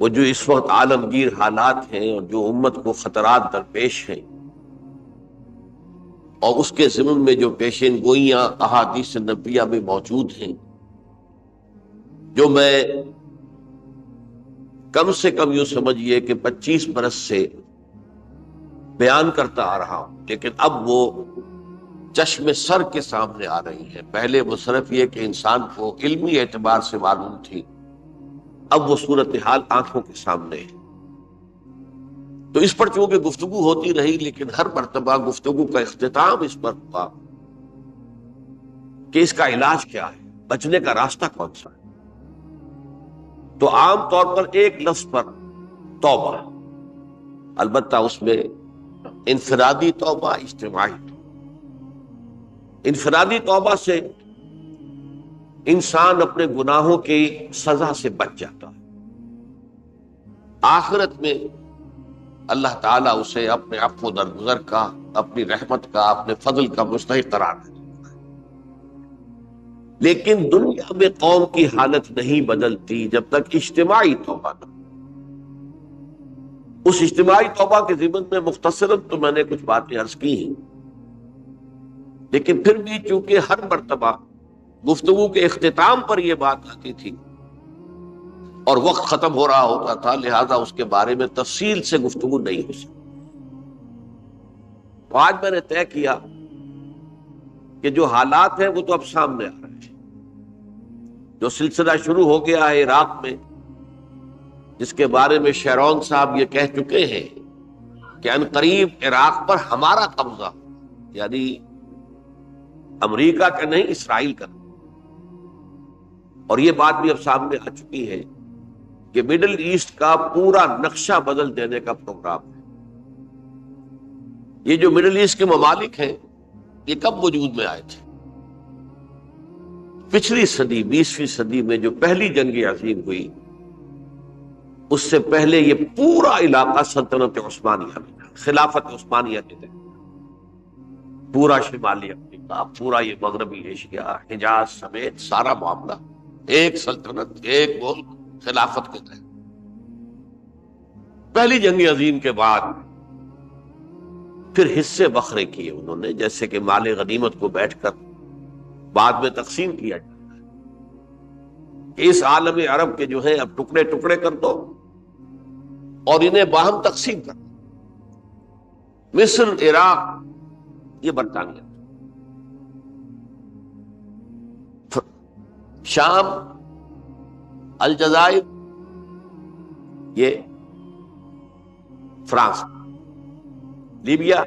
وہ جو اس وقت عالمگیر حالات ہیں اور جو امت کو خطرات درپیش ہیں اور اس کے ضمن میں جو پیشین گوئیاں احادیث نبویہ میں موجود ہیں، جو میں کم سے کم یوں سمجھیے کہ 25 برس سے بیان کرتا آ رہا ہوں، لیکن اب وہ چشم سر کے سامنے آ رہی ہے۔ پہلے وہ صرف یہ کہ انسان کو علمی اعتبار سے معلوم تھی، اب وہ صورتحال آنکھوں کے سامنے ہے۔ تو اس پر چونکہ گفتگو ہوتی رہی، لیکن ہر مرتبہ گفتگو کا اختتام اس پر ہوا کہ اس کا علاج کیا ہے، بچنے کا راستہ کون سا ہے۔ تو عام طور پر ایک لفظ پر توبہ، البتہ اس میں انفرادی توبہ، اجتماعی توبہ۔ انفرادی توبہ سے انسان اپنے گناہوں کی سزا سے بچ جاتا ہے، آخرت میں اللہ تعالیٰ اسے اپنے عفو و درگزر کا، اپنی رحمت کا، اپنے فضل کا مستحق قرار دیتا ہے۔ لیکن دنیا میں قوم کی حالت نہیں بدلتی جب تک اجتماعی توبہ نہ۔ اس اجتماعی توبہ کے ضمن میں مختصراً تو میں نے کچھ باتیں عرض کی ہیں، لیکن پھر بھی چونکہ ہر مرتبہ گفتگو کے اختتام پر یہ بات آتی تھی اور وقت ختم ہو رہا ہوتا تھا، لہذا اس کے بارے میں تفصیل سے گفتگو نہیں ہو سکتی۔ تو آج میں نے طے کیا کہ جو حالات ہیں وہ تو اب سامنے آ رہے ہیں۔ جو سلسلہ شروع ہو گیا ہے عراق میں، جس کے بارے میں شیرون صاحب یہ کہہ چکے ہیں کہ عنقریب عراق پر ہمارا قبضہ، یعنی امریکہ کا نہیں، اسرائیل کا، اور یہ بات بھی اب سامنے آ چکی ہے کہ مڈل ایسٹ کا پورا نقشہ بدل دینے کا پروگرام ہے۔ یہ جو مڈل ایسٹ کے ممالک ہیں، یہ کب وجود میں آئے تھے؟ پچھلی صدی، 20ویں صدی میں جو پہلی جنگ عظیم ہوئی، اس سے پہلے یہ پورا علاقہ سلطنت عثمانیہ میں تھا، خلافت عثمانیہ کے تحت۔ پورا شمالی افریقہ، پورا یہ مغربی ایشیا، حجاز سمیت سارا معاملہ ایک سلطنت، ایک ملک، خلافت کے تحت۔ پہلی جنگ عظیم کے بعد پھر حصے بکھرے کیے انہوں نے، جیسے کہ مال غنیمت کو بیٹھ کر بعد میں تقسیم کیا جاتا ہے کہ اس عالم عرب کے جو ہے اب ٹکڑے ٹکڑے کر دو اور انہیں باہم تقسیم کر دو۔ مصر، عراق یہ برطانیہ، شام، الجزائر یہ فرانس، لیبیا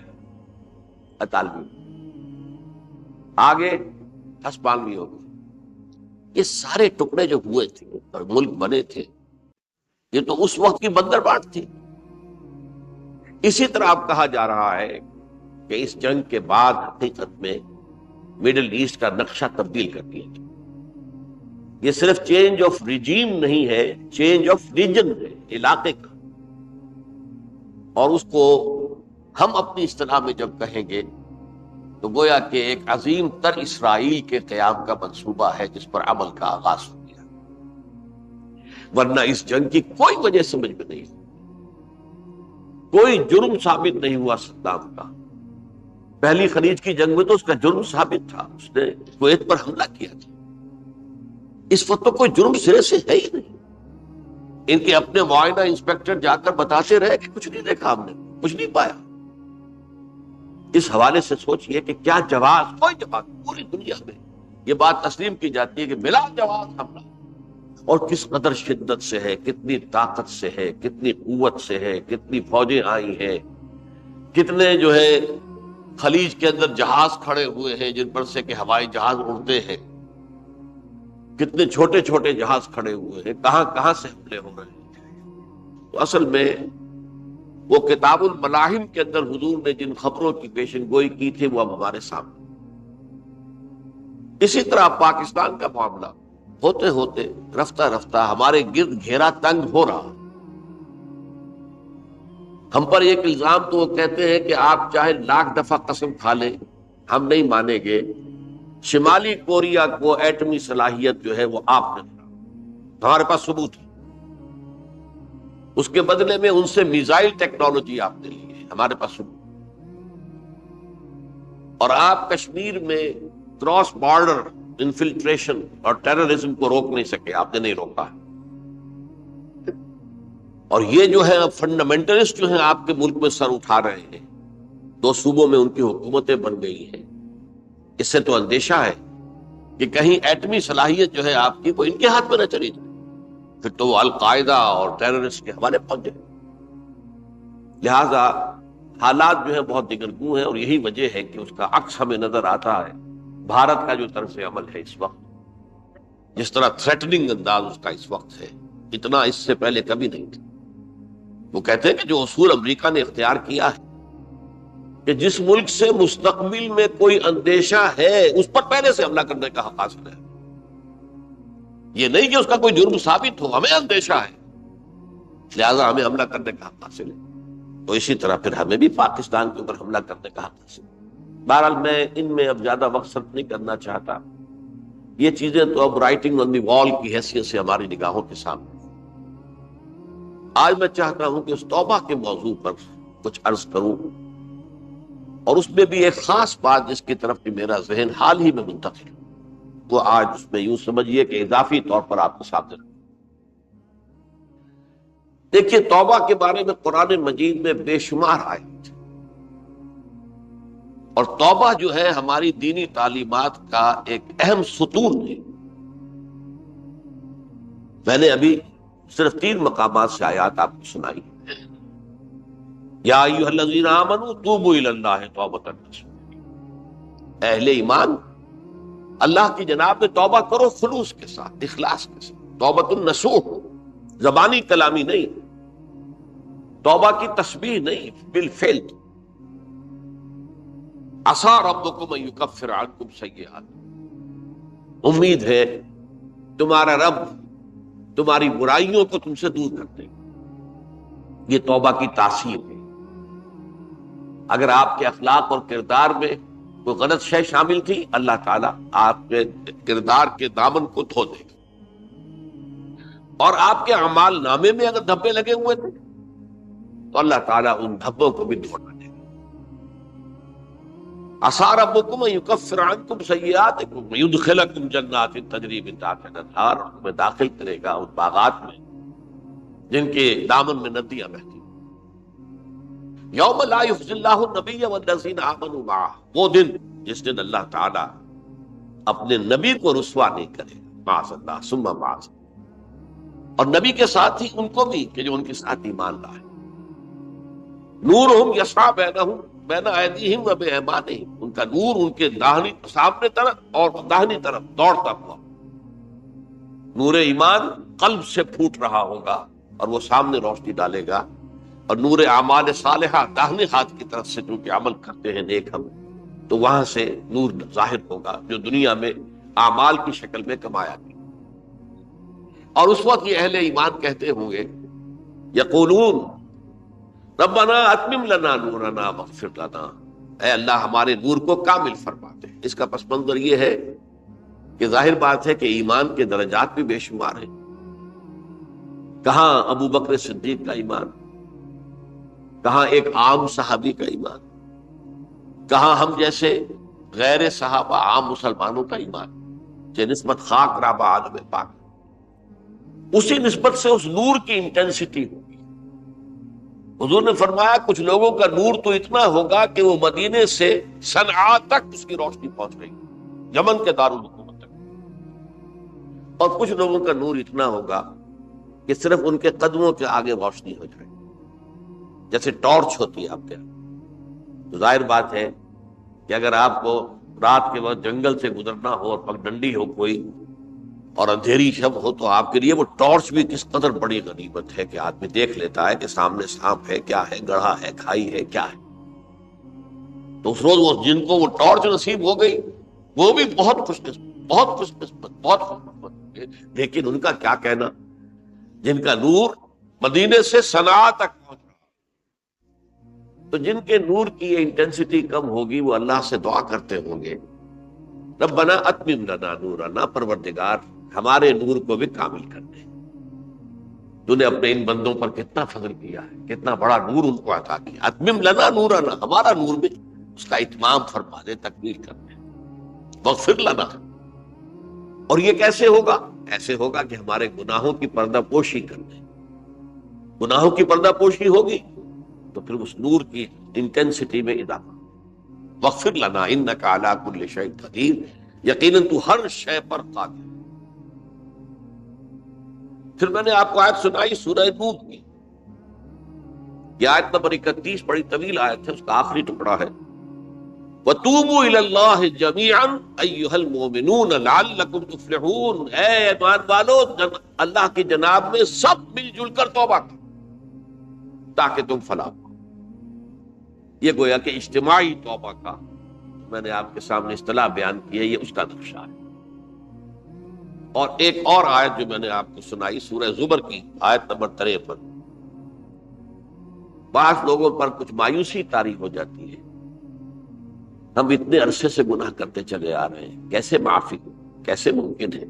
اطالوی، آگے ہسپانوی ہو گئی۔ یہ سارے ٹکڑے جو ہوئے تھے اور ملک بنے تھے، یہ تو اس وقت کی بندرباٹ تھی۔ اسی طرح اب کہا جا رہا ہے کہ اس جنگ کے بعد حقیقت میں مڈل ایسٹ کا نقشہ تبدیل کر دیا گیا۔ یہ صرف چینج آف ریجیم نہیں ہے، چینج آف ریجن ہے، علاقے کا۔ اور اس کو ہم اپنی اصطلاح میں جب کہیں گے تو گویا کہ ایک عظیم تر اسرائیل کے قیام کا منصوبہ ہے جس پر عمل کا آغاز ہو گیا، ورنہ اس جنگ کی کوئی وجہ سمجھ میں نہیں، کوئی جرم ثابت نہیں ہوا صدام کا۔ پہلی خلیج کی جنگ میں تو اس کا جرم ثابت تھا، اس نے کویت پر حملہ کیا تھا۔ اس وقت تو کوئی جرم سرے سے ہے ہی نہیں۔ ان کے اپنے معائنہ انسپیکٹر جا کر بتاتے رہے کہ کچھ نہیں دیکھا ہم نے، کچھ نہیں پایا۔ اس حوالے سے سوچئے کہ کیا جواز، کوئی جواز پوری دنیا میں یہ بات تسلیم کی جاتی ہے کہ بلا جواز حملہ، اور کس قدر شدت سے ہے، کتنی طاقت سے ہے، کتنی قوت سے ہے، کتنی فوجیں آئی ہیں، کتنے جو ہے خلیج کے اندر جہاز کھڑے ہوئے ہیں جن پر سے کہ ہوائی جہاز اڑتے ہیں، کتنے چھوٹے چھوٹے جہاز کھڑے ہوئے ہیں، کہاں کہاں سے حملے ہو رہے ہیں۔ تو اصل میں وہ کتاب الملاحم کے اندر حضور نے جن خبروں کی پیشن گوئی کی تھی وہ اب ہمارے سامنے۔ اسی طرح پاکستان کا معاملہ ہوتے ہوتے رفتہ رفتہ ہمارے گرد گھیرا تنگ ہو رہا۔ ہم پر ایک الزام تو وہ کہتے ہیں کہ آپ چاہے لاکھ دفعہ قسم کھا لیں ہم نہیں مانیں گے، شمالی کوریا کو ایٹمی صلاحیت جو ہے وہ آپ نے دیا، ہمارے پاس ثبوت ہے۔ اس کے بدلے میں ان سے میزائل ٹیکنالوجی آپ نے لی ہے، ہمارے پاس اور آپ کشمیر میں کراس بارڈر انفلٹریشن اور ٹیررزم کو روک نہیں سکے، آپ نے نہیں روکا۔ اور یہ جو ہے فنڈامنٹلسٹ جو ہیں آپ کے ملک میں سر اٹھا رہے ہیں، 2 صوبوں میں ان کی حکومتیں بن گئی ہیں، اس سے تو اندیشہ ہے کہ کہیں ایٹمی صلاحیت جو ہے آپ کی وہ ان کے ہاتھ میں نہ چلی جائے، پھر تو وہ القاعدہ اور ٹیررسٹ کے حوالے پہنچ جائے۔ لہذا حالات جو ہے بہت دگرگوں ہیں، اور یہی وجہ ہے کہ اس کا عکس ہمیں نظر آتا ہے بھارت کا جو طرز عمل ہے اس وقت، جس طرح تھریٹننگ انداز اس کا اس وقت ہے، اتنا اس سے پہلے کبھی نہیں تھا۔ وہ کہتے ہیں کہ جو اصول امریکہ نے اختیار کیا ہے کہ جس ملک سے مستقبل میں کوئی اندیشہ ہے اس پر پہلے سے حملہ کرنے کا حق حاصل ہے، یہ نہیں کہ اس کا کوئی جرم ثابت ہو، ہمیں اندیشہ ہے لہذا ہمیں حملہ کرنے کا حق حاصل ہے، تو اسی طرح پھر ہمیں بھی پاکستان کے اوپر حملہ کرنے کا حق حاصل ہے۔ بہرحال میں ان میں اب زیادہ وقت صرف نہیں کرنا چاہتا، یہ چیزیں تو اب رائٹنگ آن دی وال کی حیثیت سے ہماری نگاہوں کے سامنے۔ آج میں چاہتا ہوں کہ اس توبہ کے موضوع پر کچھ عرض کروں، اور اس میں بھی ایک خاص بات جس کی طرف کہ میرا ذہن حال ہی میں منتقل، وہ آج اس میں یوں سمجھیے کہ اضافی طور پر آپ کو سامنے رکھوں۔ دیکھیے توبہ کے بارے میں قرآن مجید میں بے شمار آیات، اور توبہ جو ہے ہماری دینی تعلیمات کا ایک اہم ستون ہے۔ میں نے ابھی صرف 3 مقامات سے آیات آپ کو سنائی۔ یا ایھا الذین آمنوا توبوا الی اللہ توبۃ نصوحا، اہل ایمان اللہ کی جناب میں توبہ کرو خلوص کے ساتھ، اخلاص کے ساتھ، توبۃ النصوح، زبانی کلامی نہیں، توبہ کی تسبیح نہیں، بالفعل۔ عسیٰ ربکم ان یکفر عنکم سیئات، امید ہے تمہارا رب تمہاری برائیوں کو تم سے دور کر دے گا۔ یہ توبہ کی تاثیر ہے۔ اگر آپ کے اخلاق اور کردار میں کوئی غلط شے شامل تھی، اللہ تعالیٰ آپ کے کردار کے دامن کو دھو دے گا، اور آپ کے اعمال نامے میں اگر دھبے لگے ہوئے تھے تو اللہ تعالیٰ ان دھبوں کو بھی دھونا دے گا۔ عسیٰ ربکم ان یکفر عنکم سیئاتکم ویدخلکم جنات تجری من تحتہا الانہار، تمہیں داخل کرے گا ان باغات میں جن کے دامن میں ندیاں بہتی۔ یوم لا یخزی اللہ النبی والذین آمنوا معہ، وہ دن جس دن اللہ تعالیٰ اپنے نبی کو رسوا نہیں کرے گا، معاذ اللہ ثم معاذ، اور نبی کے ساتھ ہی ان کو بھی کہ جو ان کے ساتھ ایمان لائے۔ نورہم یسعی بین ایدیہم و بایمانہم، ان کا نور ان کے داہنی سامنے طرف اور داہنی طرف دوڑتا ہوا، نور ایمان قلب سے پھوٹ رہا ہوگا اور وہ سامنے روشنی ڈالے گا، اور نور اعمال صالحہ داہنے ہاتھ کی طرف سے چونکہ عمل کرتے ہیں نیک ہم، تو وہاں سے نور ظاہر ہوگا جو دنیا میں اعمال کی شکل میں کمایا گیا۔ اور اس وقت یہ اہل ایمان کہتے ہوں گے، یقولون ربنا اتمم لنا نورنا واغفر لنا، اے اللہ ہمارے نور کو کامل فرما دے۔ اس کا پس منظر یہ ہے کہ ظاہر بات ہے کہ ایمان کے درجات بھی بے شمار ہیں۔ کہاں ابو بکر صدیق کا ایمان، کہاں ایک عام صحابی کا ایمان، کہاں ہم جیسے غیر صحابہ عام مسلمانوں کا ایمان، کہ نسبت خاک رابع عالم پاک، اسی نسبت سے اس نور کی انٹینسٹی ہوگی۔ حضور نے فرمایا کچھ لوگوں کا نور تو اتنا ہوگا کہ وہ مدینے سے صنعاء تک اس کی روشنی پہنچ رہی، یمن کے دارالحکومت تک، اور کچھ لوگوں کا نور اتنا ہوگا کہ صرف ان کے قدموں کے آگے روشنی ہو جائے، جیسے ٹارچ ہوتی ہے آپ کے۔ تو ظاہر بات ہے کہ اگر آپ کو رات کے وقت جنگل سے گزرنا ہو اور پگڈنڈی ہو کوئی اور اندھیری شب ہو، تو آپ کے لیے وہ ٹارچ بھی کس قدر بڑی غنیمت ہے کہ آدمی دیکھ لیتا ہے کہ سامنے سانپ ہے کیا ہے، گڑھا ہے، کھائی ہے کیا ہے۔ تو اس روز وہ جن کو وہ ٹارچ نصیب ہو گئی وہ بھی بہت خوش قسمت، بہت خوش قسمت، بہت خوش قسمت۔ لیکن ان کا کیا کہنا جن کا نور مدینے سے صنعاء تک پہنچ رہا، تو جن کے نور کی انٹینسٹی کم ہوگی وہ اللہ سے دعا کرتے ہوں گے، ربنا اتمم لنا نورنا، پروردگار ہمارے نور کو بھی کامل کر دے۔ تو نے اپنے ان بندوں پر کتنا فضل کیا ہے، کتنا بڑا نور ان کو عطا کیا. اتمم لنا نورنا، ہمارا نور بھی اس کا اتمام فرما دے، تکمیل کر دے. واغفر لنا. اور یہ کیسے ہوگا؟ ایسے ہوگا کہ ہمارے گناہوں کی پردہ پوشی کر دے. گناہوں کی پردہ پوشی ہوگی تو پھر اس نور کی انٹینسٹی میں اضافہ. واغفر لنا انک علی کل شیء قدیر، یقیناً تو ہر شے پر قادر. پھر میں نے آپ کو آیت سنائی سورہ نور کی، یہ آیت نمبر 31 بڑی طویل آیت ہے، اس کا آخری ٹکڑا ہے. وَتُوبُوا إِلَى اللَّهِ جَمِيعًا أَيُّهَا الْمُؤْمِنُونَ لَعَلَّكُمْ تُفْلِحُونَ. اے ایمان والو، اللہ کی جناب میں سب مل جل کر توبہ کرو تاکہ تم فلاح پاؤ. یہ گویا کہ اجتماعی توبہ کا میں نے آپ کے سامنے اصطلاح بیان کی ہے، یہ اس کا نقشہ ہے. اور ایک اور آیت جو میں نے آپ کو سنائی سورہ زمر کی آیت نمبر 53. بعض لوگوں پر کچھ مایوسی طاری ہو جاتی ہے، ہم اتنے عرصے سے گناہ کرتے چلے آ رہے ہیں، کیسے معافی ہو، کیسے ممکن ہے،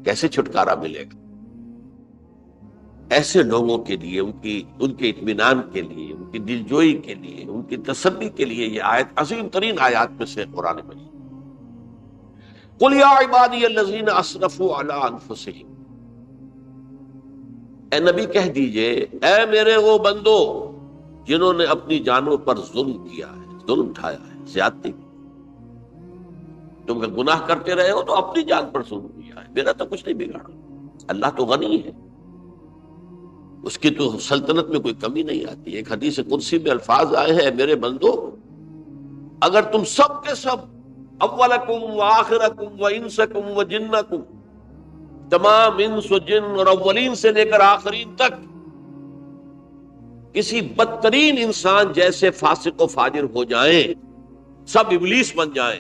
کیسے چھٹکارا ملے گا. ایسے لوگوں کے لیے، ان کے اطمینان کے لیے، ان کی دلجوئی کے لیے، ان کی تسلی کے لیے یہ آیت عظیم ترین آیات میں سے قرآن مجید. قل یا عبادی الذین اسرفوا علی انفسہم. اے نبی کہہ دیجئے، اے میرے وہ بندو جنہوں نے اپنی جانوں پر ظلم کیا ہے، ظلم اٹھایا ہے، زیادتی کی. تم اگر گناہ کرتے رہے ہو تو اپنی جان پر ظلم کیا ہے، میرا تو کچھ نہیں بگاڑا. اللہ تو غنی ہے، اس کی تو سلطنت میں کوئی کمی نہیں آتی. ایک حدیث قدسی میں الفاظ آئے ہیں، میرے بندو اگر تم سب کے سب، اولکم و آخرکم و انسکم و جنکم، تمام انس و جن اور اولین سے لے کر آخرین تک کسی بدترین انسان جیسے فاسق و فاجر ہو جائیں، سب ابلیس بن جائیں،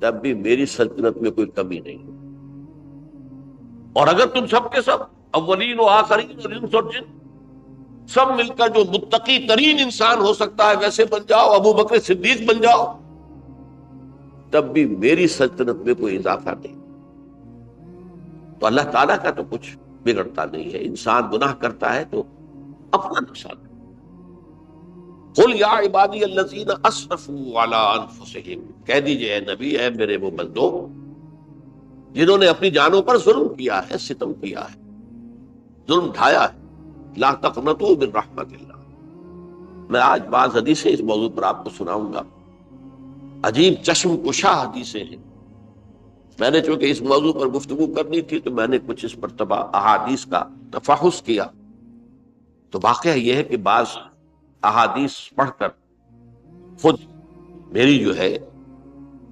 تب بھی میری سلطنت میں کوئی کمی نہیں. اور اگر تم سب کے سب اولین و آخرین اور انس اور جن سب مل کر جو متقی ترین انسان ہو سکتا ہے ویسے بن جاؤ، ابو بکر صدیق بن جاؤ، تب بھی میری سلطنت میں کوئی اضافہ نہیں. تو اللہ تعالیٰ کا تو کچھ بگڑتا نہیں ہے. انسان گناہ کرتا ہے تو اپنا نقصان. قل یا عبادی الذین اسرفوا علی انفسہم، کہہ دیجئے اے نبی، اے میرے وہ بندو جنہوں نے اپنی جانوں پر ظلم کیا ہے، ستم کیا ہے، ظلم ڈھایا ہے. لا تقنطوا من رحمت اللہ. میں آج بعض حدیثیں اس موضوع پر آپ کو سناؤں گا، عجیب چشم کشا حدیثیں ہیں. میں نے چونکہ اس موضوع پر گفتگو کرنی تھی تو میں نے کچھ اس مرتبہ احادیث کا تفحص کیا. تو واقعہ یہ ہے کہ بعض احادیث پڑھ کر خود میری جو ہے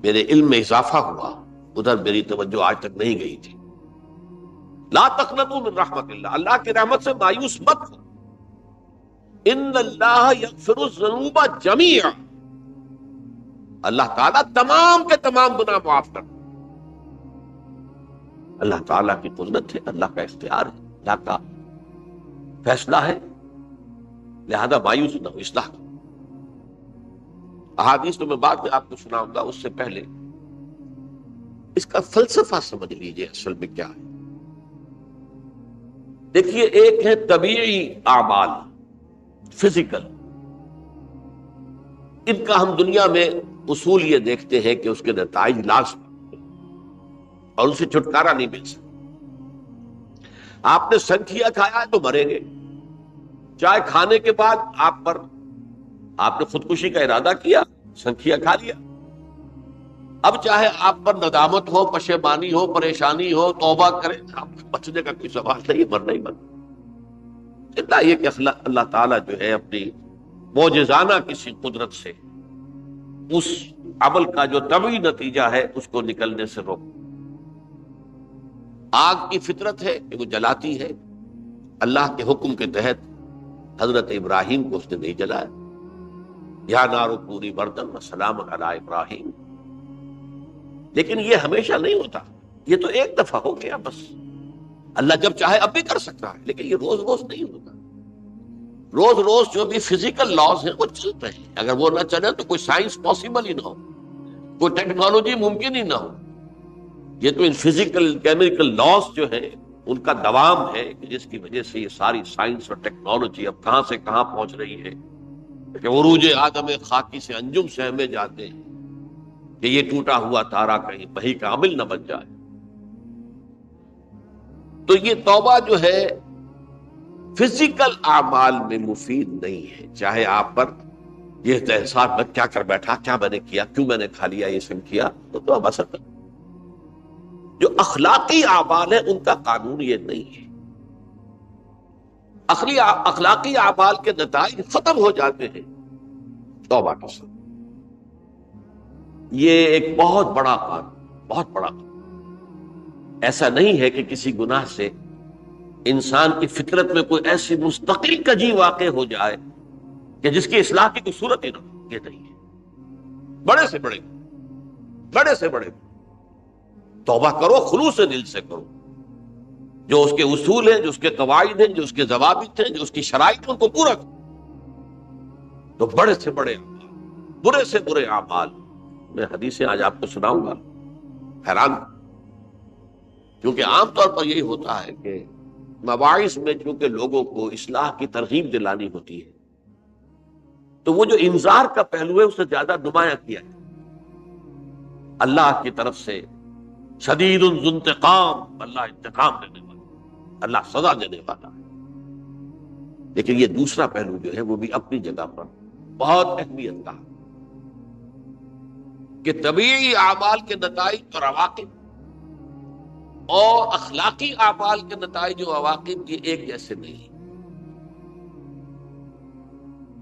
میرے علم میں اضافہ ہوا، ادھر میری توجہ آج تک نہیں گئی تھی. لا تقنطوا من رحمت اللہ، اللہ کی رحمت سے مایوس مت ہو. ان اللہ یغفر الذنوب جميعا، اللہ تعالیٰ تمام کے تمام گناہ معاف کرتا. اللہ تعالیٰ کی قدرت ہے، اللہ کا اختیار ہے، اللہ کا فیصلہ ہے، لہذا مایوس نہ ہو، اصلاح کرو. احادیث تو میں بعد میں آپ کو سناؤں گا، اس سے پہلے اس کا فلسفہ سمجھ لیجئے اصل میں کیا ہے. دیکھیے، ایک ہے طبیعی اعمال، فزیکل. ان کا ہم دنیا میں اصول یہ دیکھتے ہیں کہ اس کے نتائج لازم اور ان سے چھٹکارا نہیں مل سکتا. آپ نے سنکھیا کھایا ہے تو مریں گے. چائے کھانے کے بعد آپ نے خودکشی کا ارادہ کیا، سنکھیا کھا لیا. اب چاہے آپ پر ندامت ہو، پشیمانی ہو، پریشانی ہو، توبہ کریں، آپ بچنے کا کوئی سوال نہیں، مرنا ہی مرنا. اتنا یہ کہ اللہ تعالیٰ جو ہے اپنی معجزانہ کسی قدرت سے اس عمل کا جو طبعی نتیجہ ہے اس کو نکلنے سے روک. آگ کی فطرت ہے کہ وہ جلاتی ہے، اللہ کے حکم کے تحت حضرت ابراہیم کو اس نے نہیں جلایا. یا نار کونی بردن وسلام علی ابراہیم. لیکن یہ ہمیشہ نہیں ہوتا، یہ تو ایک دفعہ ہو گیا بس. اللہ جب چاہے اب بھی کر سکتا ہے، لیکن یہ روز روز نہیں ہوتا. روز روز جو بھی فزیکل لاز ہیں وہ چل رہے ہیں. اگر وہ نہ چلے تو کوئی سائنس پاسبل ہی نہ ہو، کوئی ٹیکنالوجی ممکن ہی نہ ہو. یہ تو ان فزیکل کیمیکل لاز جو ہیں ان کا دوام ہے کہ جس کی وجہ سے یہ ساری سائنس اور ٹیکنالوجی اب کہاں سے کہاں پہنچ رہی ہے کہ عروج آدم خاکی سے انجم سے ہمیں جاتے ہیں کہ یہ ٹوٹا ہوا تارا کہیں وہی کا عامل نہ بن جائے. تو یہ توبہ جو ہے فزیکل اعمال میں مفید نہیں ہے. چاہے آپ پر یہ احساس میں کیا کر بیٹھا، کیا میں نے کیا، کیوں میں نے کھا لیا، یہ سب کیا، تو اب اثر کر. جو اخلاقی اعمال ہے ان کا قانون یہ نہیں ہے. اخلاقی اعمال کے نتائج ختم ہو جاتے ہیں توبہ کے ساتھ. یہ ایک بہت بڑا قانون، بہت بڑا قانون. ایسا نہیں ہے کہ کسی گناہ سے انسان کی فطرت میں کوئی ایسی مستقل کجی واقع ہو جائے کہ جس کی اصلاح کی کوئی صورت ہی نہ ہو. یہ نہیں ہے. بڑے سے بڑے توبہ کرو، خلوص دل سے کرو. جو اس کے اصول ہیں، جو اس کے قواعد ہیں، جو اس کے ضوابط ہیں، جو اس کی شرائط ہیں، ان کو پورا کرو. تو بڑے سے بڑے اعمال، برے سے برے اعمال. میں حدیثیں آج آپ کو سناؤں گا، حیران. کیونکہ عام طور پر یہی ہوتا ہے کہ مواعظ میں چونکہ لوگوں کو اصلاح کی ترغیب دلانی ہوتی ہے تو وہ جو انذار کا پہلو ہے اسے زیادہ نمایاں کیا ہے. اللہ کی طرف سے شدید ذو انتقام، اللہ انتقام دینے والا، اللہ سزا دینے والا ہے. لیکن یہ دوسرا پہلو جو ہے وہ بھی اپنی جگہ پر بہت اہمیت کا کہ طبیعی اعمال کے نتائج اور عواقب اور اخلاقی اعمال کے نتائج و عواقب یہ ایک جیسے نہیں.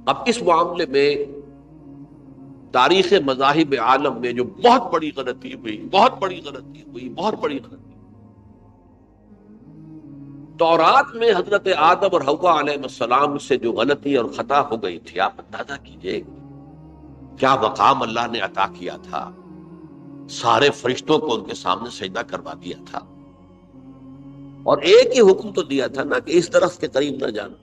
اب اس معاملے میں تاریخ مذاہب عالم میں جو بہت بڑی غلطی ہوئی، تورات میں حضرت آدم اور حوا علیہ السلام سے جو غلطی اور خطا ہو گئی تھی، آپ اندازہ کیجئے کیا مقام اللہ نے عطا کیا تھا. سارے فرشتوں کو ان کے سامنے سجدہ کروا دیا تھا اور ایک ہی حکم تو دیا تھا نا کہ اس درخت کے قریب نہ جانا.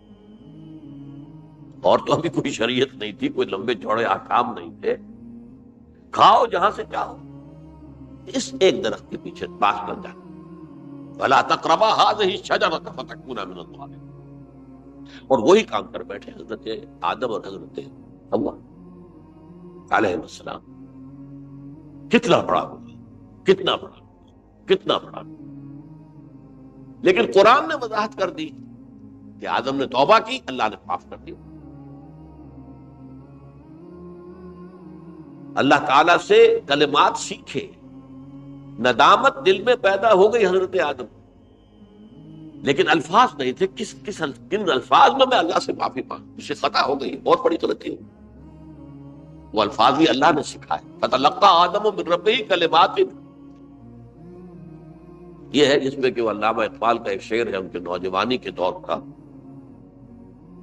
اور تو ابھی کوئی شریعت نہیں تھی، کوئی لمبے چوڑے احکام نہیں تھے. کھاؤ جہاں سے چاہو، اس ایک درخت کے پیچھے پاس نہ جانا. وَلَا تَقْرَبَا هَٰذِهِ الشَّجَرَةَ فَتَكُونَا مِنَ الظَّالِمِينَ. اور وہی کام کر بیٹھے حضرت آدم اور حضرت حوا علیہ السلام. کتنا بڑا ہوگا. لیکن قرآن نے وضاحت کر دی کہ آدم نے توبہ کی، اللہ نے معاف کر دیا. اللہ تعالیٰ سے کلمات سیکھے. ندامت دل میں پیدا ہو گئی حضرت آدم، لیکن الفاظ نہیں تھے. کن الفاظ میں اللہ سے معافی مانگ. اسے خطا ہو گئی، بہت بڑی غلطی. وہ الفاظ بھی اللہ نے سکھائے. فَتَلَقَّىٰ آدَمُ مِن رَبِّهِ كَلِمَاتٍ. یہ ہے جس میں کہ وہ علامہ اقبال کا ایک شعر ہے ان کے نوجوانی کے دور کا،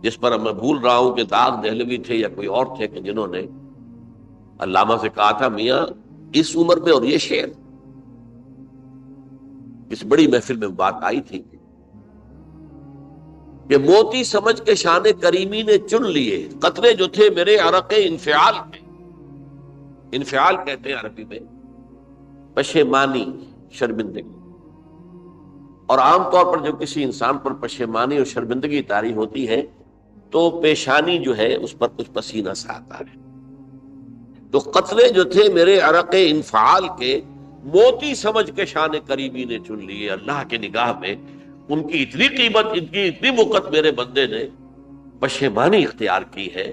جس پر میں بھول رہا ہوں کہ داغ دہلوی تھے یا کوئی اور تھے کہ جنہوں نے علامہ سے کہا تھا میاں اس عمر میں اور یہ شعر. اس بڑی محفل میں بات آئی تھی کہ موتی سمجھ کے شان کریمی نے چن لیے قطرے جو تھے میرے عرق انفعال میں. انفعال کہتے ہیں عربی میں پشیمانی، شرمندگی. اور عام طور پر جو کسی انسان پر پشیمانی اور شرمندگی طاری ہوتی ہے تو پیشانی جو ہے اس پر کچھ پسینہ سا آتا ہے. تو قطرے جو تھے میرے عرق انفعال کے موتی سمجھ کے شان کریمی نے چن لیے. اللہ کے نگاہ میں ان کی اتنی قیمت، ان کی اتنی وقت میرے بندے نے پشیمانی اختیار کی ہے،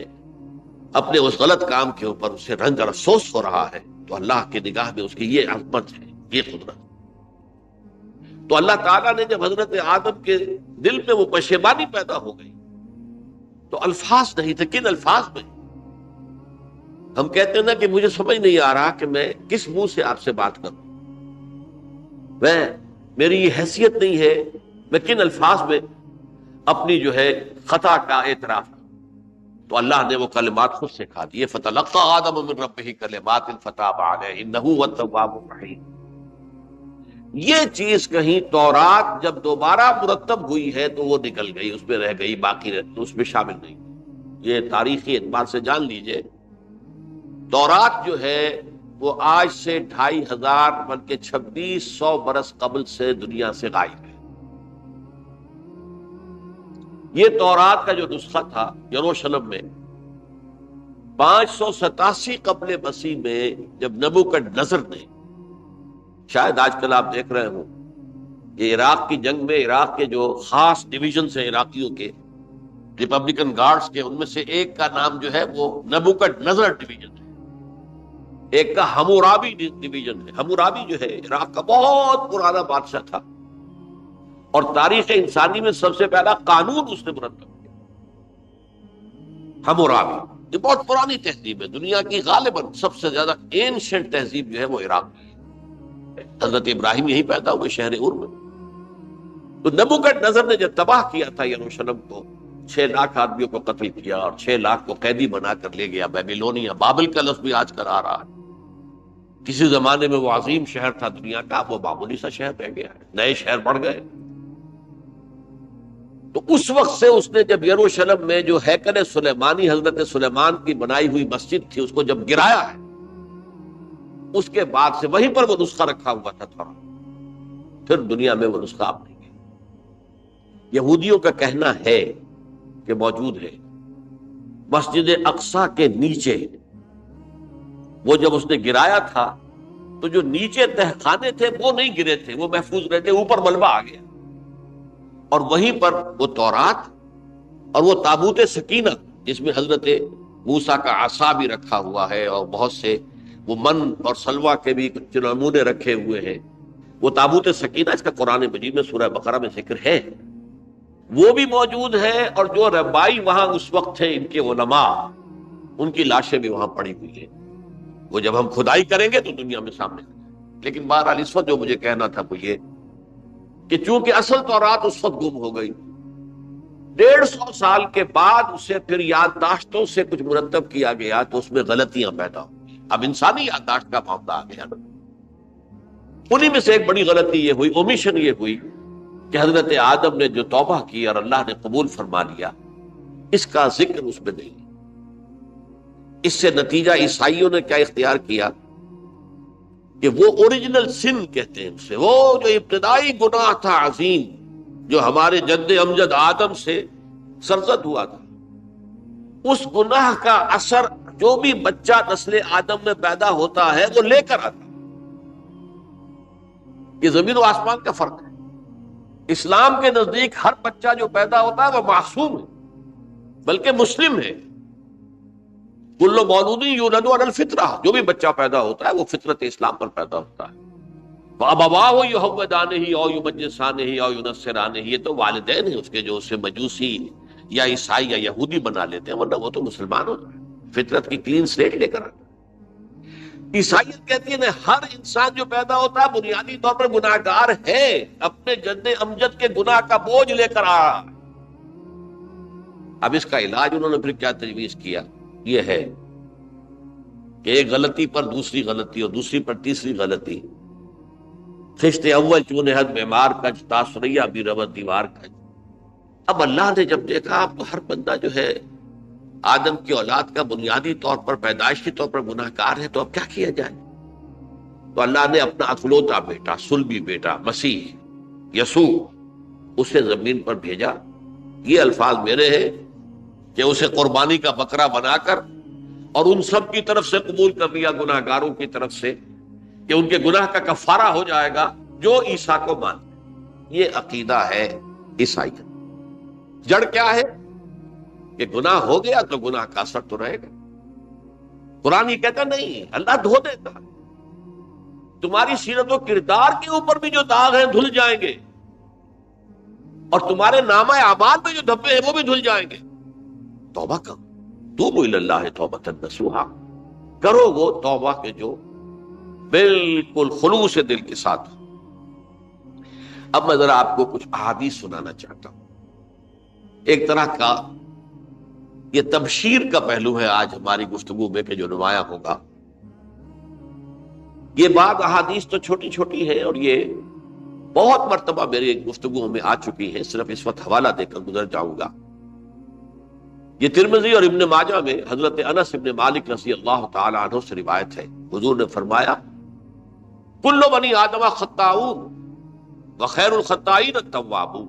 اپنے اس غلط کام کے اوپر اسے رنج اور افسوس ہو رہا ہے. تو اللہ کی نگاہ میں اس کی یہ عظمت ہے، یہ قدرت. تو اللہ تعالیٰ نے جب حضرت آدم کے دل میں وہ پشیمانی پیدا ہو گئی تو الفاظ نہیں تھے. کن الفاظ میں؟ ہم کہتے ہیں نا کہ مجھے سمجھ نہیں آ رہا کہ میں کس منہ سے آپ سے بات کروں، میری یہ حیثیت نہیں ہے، میں کن الفاظ میں اپنی جو ہے خطا کا اعتراف کروں. تو اللہ نے وہ کلمات خود سکھا دیے. فَتَلَقَّىٰ آدَمُ مِن رَبِّهِ كَلِمَاتٍ فَتَابَ عَلَيْهِ إِنَّهُ هُوَ التَّوَّابُ الرَّحِيمُ. یہ چیز کہیں تورات جب دوبارہ مرتب ہوئی ہے تو وہ نکل گئی، اس میں رہ گئی، باقی اس میں شامل نہیں. یہ تاریخی اعتبار سے جان لیجئے تورات جو ہے وہ آج سے 2500 بلکہ 2600 برس قبل سے دنیا سے غائب ہے. یہ تورات کا جو نسخہ تھا یروشلم میں 587 قبل مسیح میں، جب نبوکدنضر نے، شاید آج کل آپ دیکھ رہے ہوں، یہ عراق کی جنگ میں عراق کے جو خاص ڈویژنز ہیں عراقیوں کے، ریپبلکن گارڈز کے، ان میں سے ایک کا نام جو ہے وہ نبوکدنضر ڈویژن ہے، ایک کا حمورابی ڈویژن ہے۔ حمورابی جو ہے عراق کا بہت پرانا بادشاہ تھا، اور تاریخ انسانی میں سب سے پہلا قانون اس نے مرتب کیا، حمورابی۔ یہ بہت پرانی تہذیب ہے، دنیا کی غالباً سب سے زیادہ اینشنٹ تہذیب جو ہے وہ عراق کی ہے۔ حضرت ابراہیم یہی پیدا ہوئے شہر عور میں۔ تو نبوکدنضر نے جب تباہ کیا تھا یروشلم کو، 6 لاکھ آدمیوں کو قتل کیا اور 6 لاکھ کو قیدی بنا کر لے گیا بیبیلونیا۔ بابل کا لفظ بھی آج کل آ رہا ہے، کسی زمانے میں وہ عظیم شہر تھا دنیا کا، وہ معمولی سا شہر رہ گیا ہے، نئے شہر بڑھ گئے۔ تو اس وقت سے اس نے جب یروشلم میں جو ہیکل سلیمانی حضرت سلیمان کی بنائی ہوئی مسجد تھی اس کو جب گرایا ہے، اس کے بعد سے وہیں پر وہ نسخہ رکھا ہوا تھا تھوڑا، پھر دنیا میں وہ نسخہ آپ نہیں گیا۔ یہودیوں کا کہنا ہے کہ موجود ہے مسجد اقصی کے نیچے، وہ جب اس نے گرایا تھا تو جو نیچے تہخانے تھے وہ نہیں گرے تھے، وہ محفوظ رہتے، اوپر ملبہ آ گیا، اور وہیں پر وہ تورات اور وہ تابوت سکینہ جس میں حضرت موسیٰ کا عصا بھی رکھا ہوا ہے، اور بہت سے وہ من اور سلوہ کے بھی کچھ نمونے رکھے ہوئے ہیں، وہ تابوت سکینہ اس کا قرآن مجید میں سورہ بقرہ میں ذکر ہے، وہ بھی موجود ہے۔ اور جو ربائی وہاں اس وقت تھے ان کے علماء، ان کی لاشیں بھی وہاں پڑی ہوئی ہیں، وہ جب ہم کھدائی کریں گے تو دنیا میں سامنے آ جائیں گے۔ لیکن بہرحال اس وقت جو مجھے کہنا تھا وہ یہ کہ چونکہ اصل تورات اس وقت گم ہو گئی، 150 سال کے بعد اسے پھر یادداشتوں سے کچھ مرتب کیا گیا تو اس میں غلطیاں پیدا ہوئی۔ اب انسانی یادداشت کا معاملہ آ گیا نا، انہی میں سے ایک بڑی غلطی یہ ہوئی، اومیشن یہ ہوئی کہ حضرت آدم نے جو توبہ کی اور اللہ نے قبول فرما لیا، اس کا ذکر اس میں نہیں۔ اس سے نتیجہ عیسائیوں نے کیا اختیار کیا کہ وہ اوریجنل سن کہتے ہیں اسے، وہ جو ابتدائی گناہ تھا عظیم، جو ہمارے جد امجد آدم سے سرزد ہوا تھا، اس گناہ کا اثر جو بھی بچہ نسل آدم میں پیدا ہوتا ہے وہ لے کر آتا ہے۔ یہ زمین و آسمان کا فرق ہے۔ اسلام کے نزدیک ہر بچہ جو پیدا ہوتا ہے وہ معصوم ہے، بلکہ مسلم ہے۔ کل مولود یولد علی الفطرہ، جو بھی بچہ پیدا ہوتا ہے وہ فطرت اسلام پر پیدا ہوتا ہے۔ فَأَبَوَاهُ يُهَوِّدَانِهِ أَوْ يُمَجِّسَانِهِ أَوْ يُنَصِّرَانِهِ، یہ تو والدین ہیں اس کے جو اسے مجوسی یا عیسائی یا یہودی بنا لیتے ہیں، ورنہ وہ تو مسلمان ہوتا ہے، فطرت کی کلین سلیٹ لے کر آتا ہے۔ عیسائیت کہتی ہے ہر انسان جو پیدا ہوتا ہے بنیادی طور پر گناہگار ہے، اپنے جد امجد کے گناہ کا بوجھ لے کر آ رہا ہے۔ اب اس کا علاج انہوں نے پھر کیا تجویز کیا، یہ ہے کہ ایک غلطی پر دوسری غلطی اور دوسری پر تیسری غلطی، خشت اول چون حد معمار کج، تاثریہ بھی ربط دیوار کج۔ اب اللہ نے جب دیکھا اب تو ہر بندہ جو ہے آدم کی اولاد کا بنیادی طور پر پیدائشی طور پر گناہ گار ہے، تو اب کیا کیا جائے؟ تو اللہ نے اپنا اکلوتا بیٹا، صلبی بیٹا مسیح یسوع اسے زمین پر بھیجا۔ یہ الفاظ میرے ہیں کہ اسے قربانی کا بکرا بنا کر اور ان سب کی طرف سے قبول کر لیا، گناہ گاروں کی طرف سے، کہ ان کے گناہ کا کفارہ ہو جائے گا جو عیسیٰ کو مانتے۔ یہ عقیدہ ہے عیسائیت۔ جڑ کیا ہے کہ گناہ ہو گیا تو گناہ کا اثر تو رہے گا۔ قرآن یہ کہتا نہیں، اللہ دھو دیتا، تمہاری سیرت و کردار کے اوپر بھی جو داغ ہیں دھل جائیں گے، اور تمہارے نامہ اعمال میں جو دھبے ہیں وہ بھی دھل جائیں گے۔ توبہ کرو، توبوا الی اللہ توبۃ نصوحا، کرو وہ توبہ کے جو بالکل خلوص دل کے ساتھ۔ اب میں ذرا آپ کو کچھ احادیث سنانا چاہتا ہوں، ایک طرح کا یہ تبشیر کا پہلو ہے آج ہماری گفتگو میں کہ جو نمایاں ہوگا۔ یہ بعض احادیث تو چھوٹی چھوٹی ہے اور یہ بہت مرتبہ میری گفتگو میں آ چکی ہے، صرف اس وقت حوالہ دے کر گزر جاؤں گا۔ یہ ترمذی اور ابن ماجہ میں حضرت انس ابن مالک رضی اللہ تعالی عنہ سے روایت ہے، حضور نے فرمایا کل بنی آدم خطاؤون وخیر الخطائین التوابون،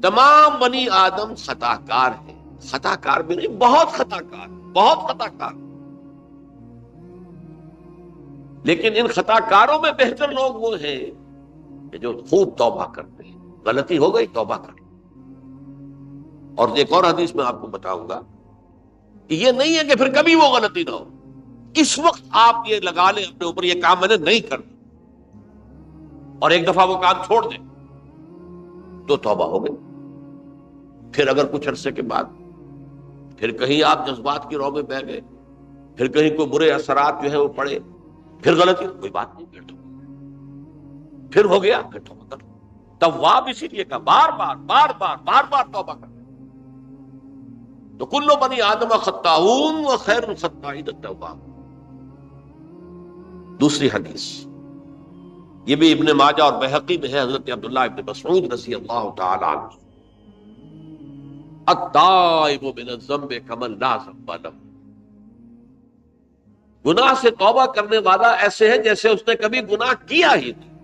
تمام بنی آدم خطا کار ہیں، خطا کار بھی نہیں، بہت خطا کار، بہت خطا کار، لیکن ان خطا کاروں میں بہتر لوگ وہ ہیں کہ جو خوب توبہ کرتے ہیں، غلطی ہو گئی توبہ کر۔ اور ایک اور حدیث میں آپ کو بتاؤں گا کہ یہ نہیں ہے کہ پھر کبھی وہ غلطی نہ ہو، اس وقت آپ یہ لگا لیں اپنے اوپر یہ کام میں نے نہیں کرنا، اور ایک دفعہ وہ کام چھوڑ دیں تو توبہ ہو گئی۔ پھر اگر کچھ عرصے کے بعد پھر کہیں آپ جذبات کی رو میں بہ گئے، پھر کہیں کوئی برے اثرات جو ہے وہ پڑے، پھر غلطی، کوئی بات نہیں، پھر ہو گیا، پھر توبہ کرو۔ تواب اسی لیے کہا بار بار بار بار بار بار توبہ کرو۔ تو کل بنی آدم خطاؤون و خیر الخطائین التواب۔ دوسری حدیث یہ بھی ابن ماجہ اور بہقی میں ہے، حضرت عبداللہ ابن مسعود رضی اللہ تعالی عنہ، التائب من الذنب کمن لا ذنب له، گناہ سے توبہ کرنے والا ایسے ہے جیسے اس نے کبھی گناہ کیا ہی نہیں۔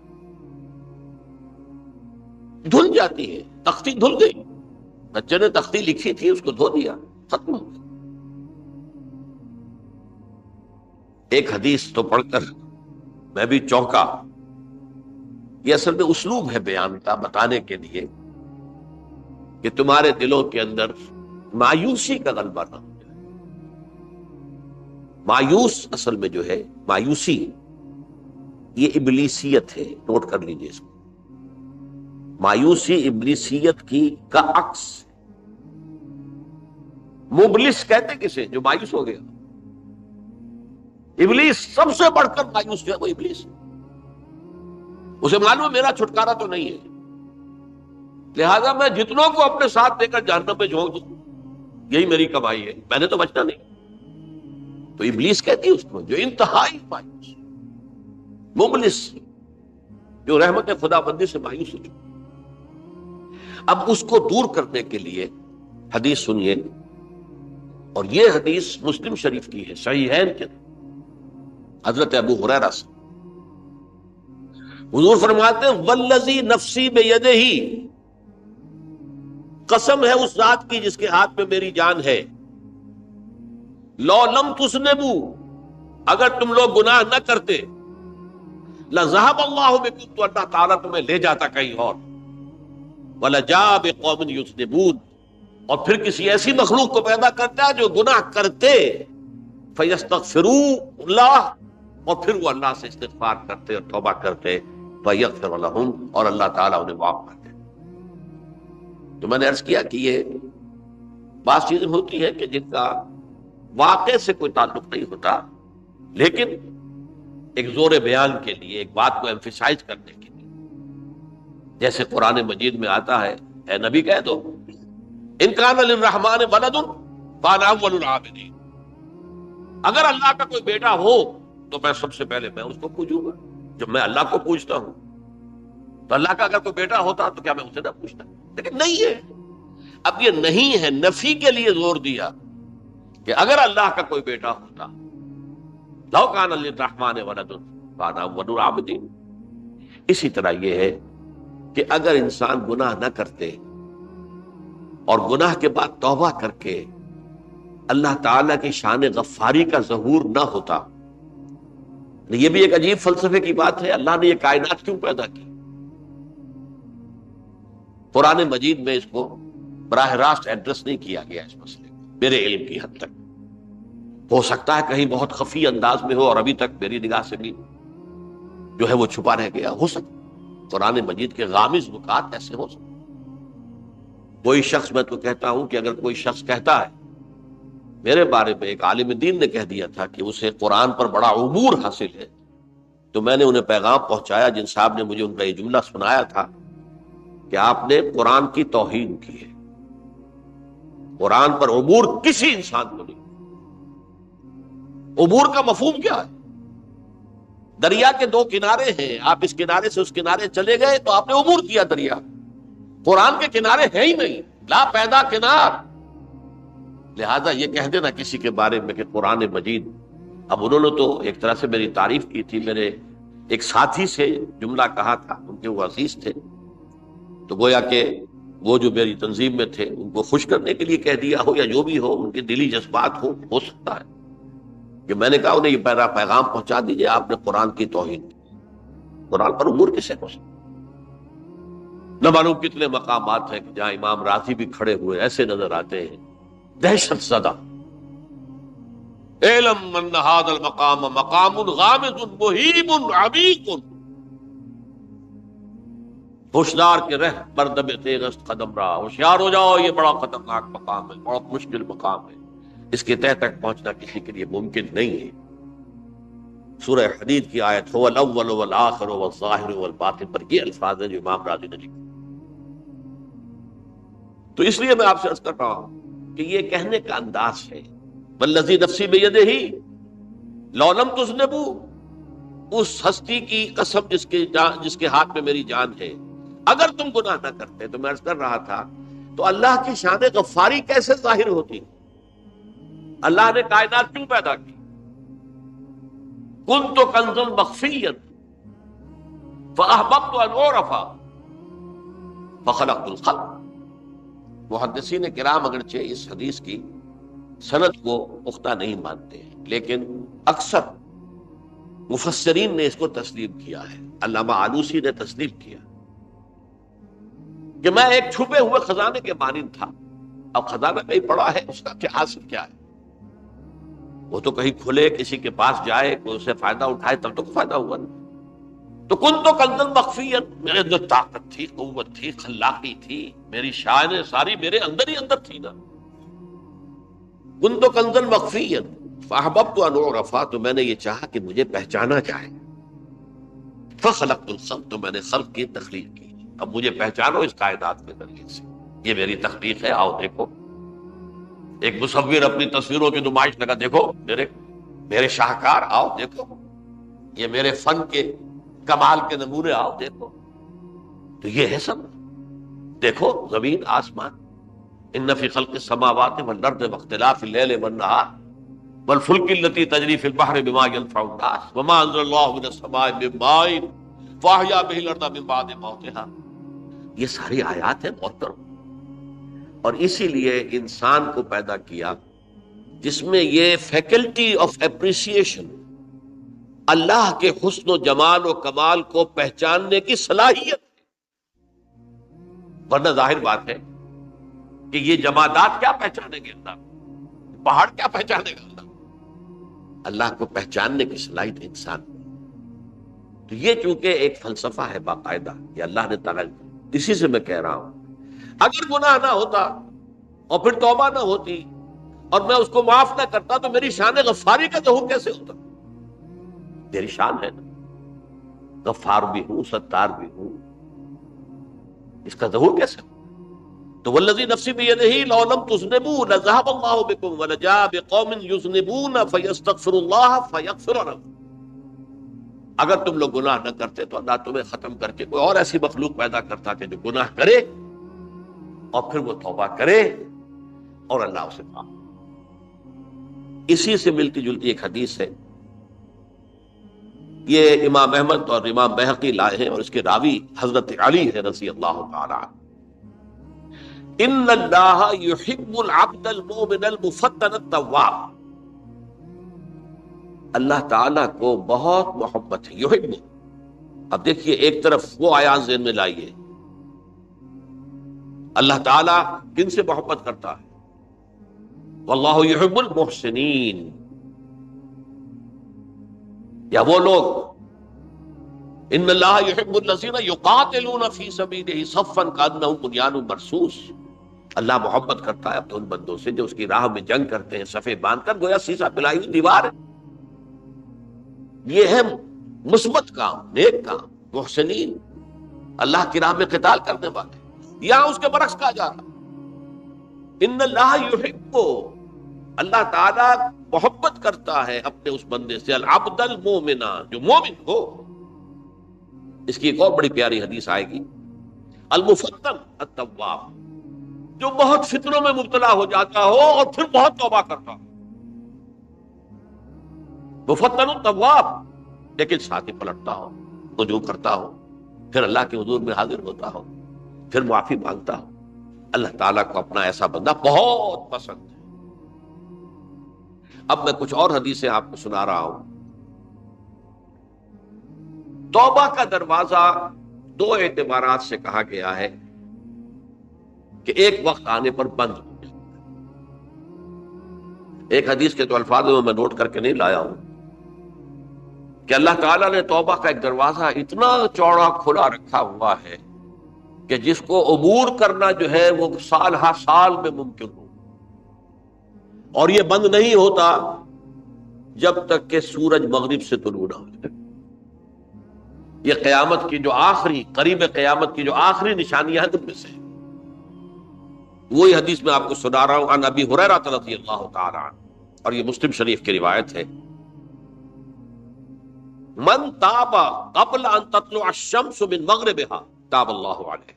دھل جاتی ہے، تختی دھل گئی، بچے نے تختی لکھی تھی اس کو دھو دیا، ختم ہو گئی۔ ایک حدیث تو پڑھ کر میں بھی چونکا، یہ اصل میں اسلوب ہے بیان کا، بتانے کے لیے کہ تمہارے دلوں کے اندر مایوسی کا غلبہ نہ ہو جائے۔ مایوس اصل میں جو ہے مایوسی یہ ابلیسیت ہے، نوٹ کر لیجئے اس کو۔ مایوسی ابلیسیت کی کا عکس، مبلس کہتے کسے جو مایوس ہو گیا، ابلیس سب سے بڑھ کر مایوس جو ہے وہ ابلیس، اسے معلوم میرا چھٹکارا تو نہیں ہے، لہذا میں جتنوں کو اپنے ساتھ لے کر جہنم میں جھونک دوں یہی میری کمائی ہے، میں نے تو بچنا نہیں۔ تو ابلیس کہتی ہے اس کو جو انتہائی مایوس، مبلس، جو رحمت خدا بندی سے مایوس ہو چکا۔ اب اس کو دور کرنے کے لیے حدیث سنیے، اور یہ حدیث مسلم شریف کی ہے، صحیحین کے حضرت ابو ہریرہ سے حضور فرماتے ہیں والذی نفسی بیدہ، قسم ہے اس ذات کی جس کے ہاتھ میں میری جان ہے، لو لم تذنبوا، اگر تم لوگ گناہ نہ کرتے، لذهب اللہ بکم، تو اللہ تعالیٰ تمہیں لے جاتا کہیں اور، ولجاء بقوم یذنبون، اور پھر کسی ایسی مخلوق کو پیدا کرتا جو گناہ کرتے، فیستغفروا اللہ، اور پھر وہ اللہ سے استغفار کرتے اور توبہ کرتے، فیغفر لہم، اور اللہ تعالیٰ انہیں معاف کرتے۔ تو میں نے عرض کیا کہ یہ بعض چیزیں ہوتی ہیں کہ جن کا واقع سے کوئی تعلق نہیں ہوتا، لیکن ایک زور بیان کے لیے، ایک بات کو ایمفیسائز کرنے کے لیے، جیسے قرآن مجید میں آتا ہے، اے نبی کہہ دو ان کان للرحمن ولد فانا اول العابدین، اگر اللہ کا کوئی بیٹا ہو تو میں سب سے پہلے میں اس کو پوجوں گا۔ جب میں اللہ کو پوجتا ہوں تو اللہ کا اگر کوئی بیٹا ہوتا تو کیا میں اسے نہ پوچھتا؟ لیکن نہیں ہے۔ اب یہ نہیں ہے، نفی کے لیے زور دیا کہ اگر اللہ کا کوئی بیٹا ہوتا، لو کان للرحمن ولد فانا اول العابدین۔ اسی طرح یہ ہے کہ اگر انسان گناہ نہ کرتے اور گناہ کے بعد توبہ کر کے اللہ تعالیٰ کی شان غفاری کا ظہور نہ ہوتا، یہ بھی ایک عجیب فلسفے کی بات ہے، اللہ نے یہ کائنات کیوں پیدا کی؟ قرآن مجید میں اس کو براہ راست ایڈریس نہیں کیا گیا اس مسئلے کو، میرے علم کی حد تک، ہو سکتا ہے کہیں بہت خفی انداز میں ہو اور ابھی تک میری نگاہ سے بھی جو ہے وہ چھپا رہ گیا، ہو سکتا قرآن مجید کے غامض نکات ایسے ہو سکتے۔ کوئی شخص، میں تو کہتا ہوں کہ اگر کوئی شخص کہتا ہے، میرے بارے میں ایک عالم دین نے کہہ دیا تھا کہ اسے قرآن پر بڑا عبور حاصل ہے، تو میں نے انہیں پیغام پہنچایا، جن صاحب نے مجھے ان کا یہ جملہ سنایا تھا کہ آپ نے قرآن کی توہین کی ہے، قرآن پر عبور کسی انسان کو نہیں۔ عبور کا مفہوم کیا ہے؟ دریا کے دو کنارے ہیں، آپ اس کنارے سے اس کنارے چلے گئے تو آپ نے عبور کیا دریا۔ قرآن کے کنارے ہیں ہی نہیں، لا پیدا کنار۔ لہذا یہ کہہ دینا کسی کے بارے میں کہ قرآن مجید، اب انہوں نے تو ایک طرح سے میری تعریف کی تھی، میرے ایک ساتھی سے جملہ کہا تھا، ان کے وہ عزیز تھے، تو گویا کہ وہ جو میری تنظیم میں تھے ان کو خوش کرنے کے لیے کہہ دیا ہو یا جو بھی ہو، ان کے دلی جذبات ہو سکتا ہے کہ میں نے کہا انہیں یہ پیغام پہنچا دیجئے آپ نے قرآن کی توہین کی۔ قرآن پر عبور کسے ہو سکتا؟ نہ معلوم کتنے مقامات ہیں کہ جہاں امام راضی بھی کھڑے ہوئے ایسے نظر آتے ہیں دہشت زدہ، اعلم ان ھذا المقام مقام غامض مہیب عمیق، ہوشیار کے رہ بردم تیغ است قدم را، ہوشیار ہو جاؤ یہ بڑا خطرناک مقام ہے، بہت مشکل مقام ہے، اس کے تہ تک پہنچنا کسی کے لیے ممکن نہیں ہے۔ سورہ حدید کی آیت هو الاول والآخر والظاہر والباطن پر یہ الفاظ ہیں جو امام راضی نے لکھے۔ تو اس لیے میں آپ سے عرض کر رہا ہوں کہ یہ کہنے کا انداز ہے والذی نفسی بیدہ لو لم تذنبوا، اس ہستی کی قسم جس کے ہاتھ میں میری جان ہے، اگر تم گناہ نہ کرتے، تو میں عرض کر رہا تھا تو اللہ کی شان غفاری کیسے ظاہر ہوتی؟ اللہ نے کائنات کیوں پیدا کی؟ کنت کنزا مخفیا فاحببت ان اعرف فخلقت الخلق۔ محدثین کرام اگرچہ اس حدیث کی سند کو پختہ نہیں مانتے ہیں، لیکن اکثر مفسرین نے اس کو تسلیم کیا ہے۔ علامہ آلوسی نے تسلیم کیا کہ میں ایک چھپے ہوئے خزانے کے مانند تھا۔ اب خزانہ کہیں پڑا ہے، اس کا کیا حاصل کیا ہے؟ وہ تو کہیں کھلے، کسی کے پاس جائے، کوئی اسے فائدہ اٹھائے تب تو فائدہ ہوا نا۔ تو کن تو کنزن مخفیا، میرے اندر طاقت تھی، قوت تھی، خلاقی تھی، میری شان ساری میرے اندر ہی اندر تھی نا۔ کن تو کنزن مخفیا فاحببت ان اعرف، تو میں نے یہ چاہا کہ مجھے پہچانا جائے۔ فخلقت الخلق، تو میں نے خلق کی تخلیق کی۔ اب مجھے پہچانو اس کائنات میں ذریعے سے، یہ میری تخلیق ہے، آؤ دیکھو۔ ایک مصور اپنی تصویروں کی نمائش لگا، دیکھو میرے شاہکار، آؤ دیکھو، یہ میرے فن کے کمال کے نمونے، آؤ دیکھو۔ تو یہ ہے سب، دیکھو زمین آسمان، ان فی خلق السماوات والارض واختلاف اللیل والنہار والفلک التی تجری فی البحر بما ینفع الناس وما انزل اللہ من السماء من ماء فاحیا بہ الارض من بعد موتہا۔ یہ ساری آیات ہیں، غور کرو۔ اور اسی لیے انسان کو پیدا کیا جس میں یہ فیکلٹی آف اپریسیشن، اللہ کے حسن و جمال و کمال کو پہچاننے کی صلاحیت، ورنہ ظاہر بات ہے کہ یہ جمادات کیا پہچانیں گے اللہ، پہاڑ کیا پہچانے گا اللہ؟ اللہ کو پہچاننے کی صلاحیت انسان۔ تو یہ چونکہ ایک فلسفہ ہے باقاعدہ، یہ اللہ نے تعالیٰ، اسی سے میں کہہ رہا ہوں اگر گناہ نہ ہوتا اور پھر توبہ نہ ہوتی اور میں اس کو معاف نہ کرتا تو میری شان غفاری کا ظہور کیسے ہوتا؟ میری شان ہے نا، غفار بھی ہوں، ستار بھی ہوں، اس کا ظہور کیسے ہو؟ تو والذی نفسی بیدہ لو لم تذنبوا لذهب اللہ بکم ولجاء بقوم یذنبون فیستغفر اللہ فیغفر لهم۔ اگر تم لوگ گناہ نہ کرتے تو اللہ تمہیں ختم کر کے کوئی اور ایسی مخلوق پیدا کرتا کہ جو گناہ کرے اور پھر وہ توبہ کرے اور اللہ اسے معاف۔ اسی سے ملتی جلتی ایک حدیث ہے، یہ امام احمد اور امام بہقی لائے ہیں، اور اس کے راوی حضرت علی ہے رضی اللہ تعالی عنہ۔ ان اللہ یحب العبد المؤمن المفتن التواب، اللہ تعالیٰ کو بہت محبت ہے، یحب۔ اب دیکھیے ایک طرف وہ آیات ذہن میں لائیے، اللہ تعالیٰ کن سے محبت کرتا ہے؟ واللہ یحب المحسنین، یا وہ لوگ ان اللہ یحب الذین یقاتلون فی سبیلہ صفا کانہم بنیان مرصوص، اللہ محبت کرتا ہے اپنے ان بندوں سے جو اس کی راہ میں جنگ کرتے ہیں صفے باندھ کر، گویا سیسا پلائی ہوئی دیوار ہے۔ یہ ہے مثبت کام، نیک کام، محسنین، اللہ کی راہ میں قتال کرنے والے۔ یہاں اس کے برعکس کہا جا رہا ان اللہ یحب، اللہ تعالیٰ محبت کرتا ہے اپنے اس بندے سے، العبد المومن، جو مومن ہو۔ اس کی ایک اور بڑی پیاری حدیث آئے گی، المفتن التواب، جو بہت فتنوں میں مبتلا ہو جاتا ہو اور پھر بہت توبہ کرتا ہو، مفتن التواب، لیکن ساتھ ہی پلٹتا ہو، رجوع کرتا ہو، پھر اللہ کے حضور میں حاضر ہوتا ہو، پھر معافی مانگتا ہو۔ اللہ تعالیٰ کو اپنا ایسا بندہ بہت پسند ہے۔ اب میں کچھ اور حدیثیں آپ کو سنا رہا ہوں۔ توبہ کا دروازہ دو اعتبارات سے کہا گیا ہے کہ ایک وقت آنے پر بند ہو جائے۔ ایک حدیث کے تو الفاظ میں نوٹ کر کے نہیں لایا ہوں کہ اللہ تعالیٰ نے توبہ کا ایک دروازہ اتنا چوڑا کھلا رکھا ہوا ہے کہ جس کو عبور کرنا جو ہے وہ سال ہر سال میں ممکن ہو، اور یہ بند نہیں ہوتا جب تک کہ سورج مغرب سے طلوع نہ ہو جائے۔ یہ قیامت کی جو آخری قریب قیامت کی جو آخری نشانیاں ہیں ان میں سے وہی حدیث میں آپ کو سنا رہا ہوں۔ عن ابی ہریرہ رضی اللہ تعالی عنہ، اور یہ مسلم شریف کی روایت ہے، من تاب قبل ان تطلع الشمس من مغربها تاب اللہ علیہ،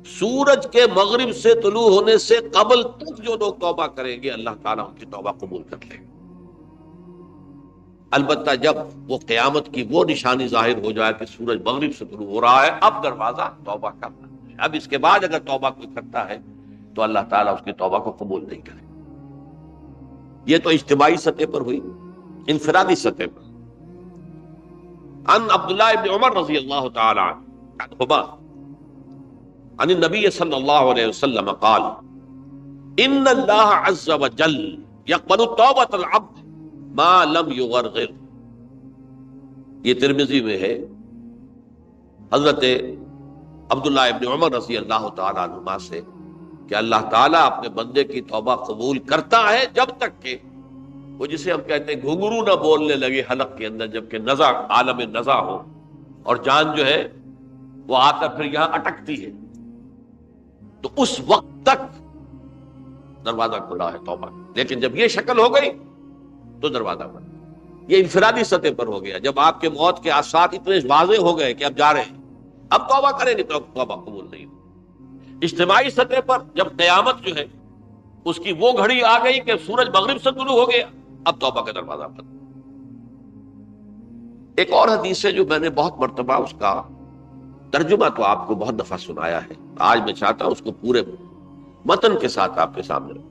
سورج کے مغرب سے طلوع ہونے سے قبل تک جو لوگ توبہ کریں گے اللہ تعالیٰ ان کی توبہ قبول کر لے گا۔ البتہ جب وہ قیامت کی وہ نشانی ظاہر ہو جائے کہ سورج مغرب سے طلوع ہو رہا ہے، اب دروازہ توبہ کا بند ہے۔ اب اس کے بعد اگر توبہ کوئی کرتا ہے تو اللہ تعالیٰ اس کی توبہ کو قبول نہیں کرے۔ یہ تو اجتماعی سطح پر ہوئی، انفرادی سطح پر۔ عن عبداللہ ابن عمر رضی اللہ تعالی عنہما عن النبی صلی اللہ علیہ وسلم قال ان اللہ عز وجل یقبل توبۃ العبد ما لم یغرغر۔ یہ ترمذی میں ہے، حضرت عبداللہ ابن عمر رضی اللہ تعالی عنہما سے، کہ اللہ تعالیٰ اپنے بندے کی توبہ قبول کرتا ہے جب تک کہ وہ جسے ہم کہتے ہیں گھنگرو نہ بولنے لگے حلق کے اندر، جبکہ نزع عالم نزع ہو اور جان جو ہے وہ آ کر پھر یہاں اٹکتی ہے، تو اس وقت تک دروازہ کھلا ہے توبہ۔ لیکن جب یہ شکل ہو گئی تو دروازہ بند۔ یہ انفرادی سطح پر ہو گیا، جب آپ کے موت کے آثار اتنے واضح ہو گئے کہ اب جا رہے ہیں، اب توبہ کریں گے تو توبہ قبول نہیں ہوگی۔ اجتماعی سطح پر جب قیامت جو ہے اس کی وہ گھڑی آ گئی کہ سورج مغرب سے طلوع ہو گیا، اب توبہ کا دروازہ بند۔ ایک اور حدیث ہے جو میں نے بہت مرتبہ اس کا ترجمہ تو آپ کو بہت دفعہ سنایا ہے، آج میں چاہتا ہوں اس کو پورے متن کے ساتھ آپ کے سامنے رکھوں۔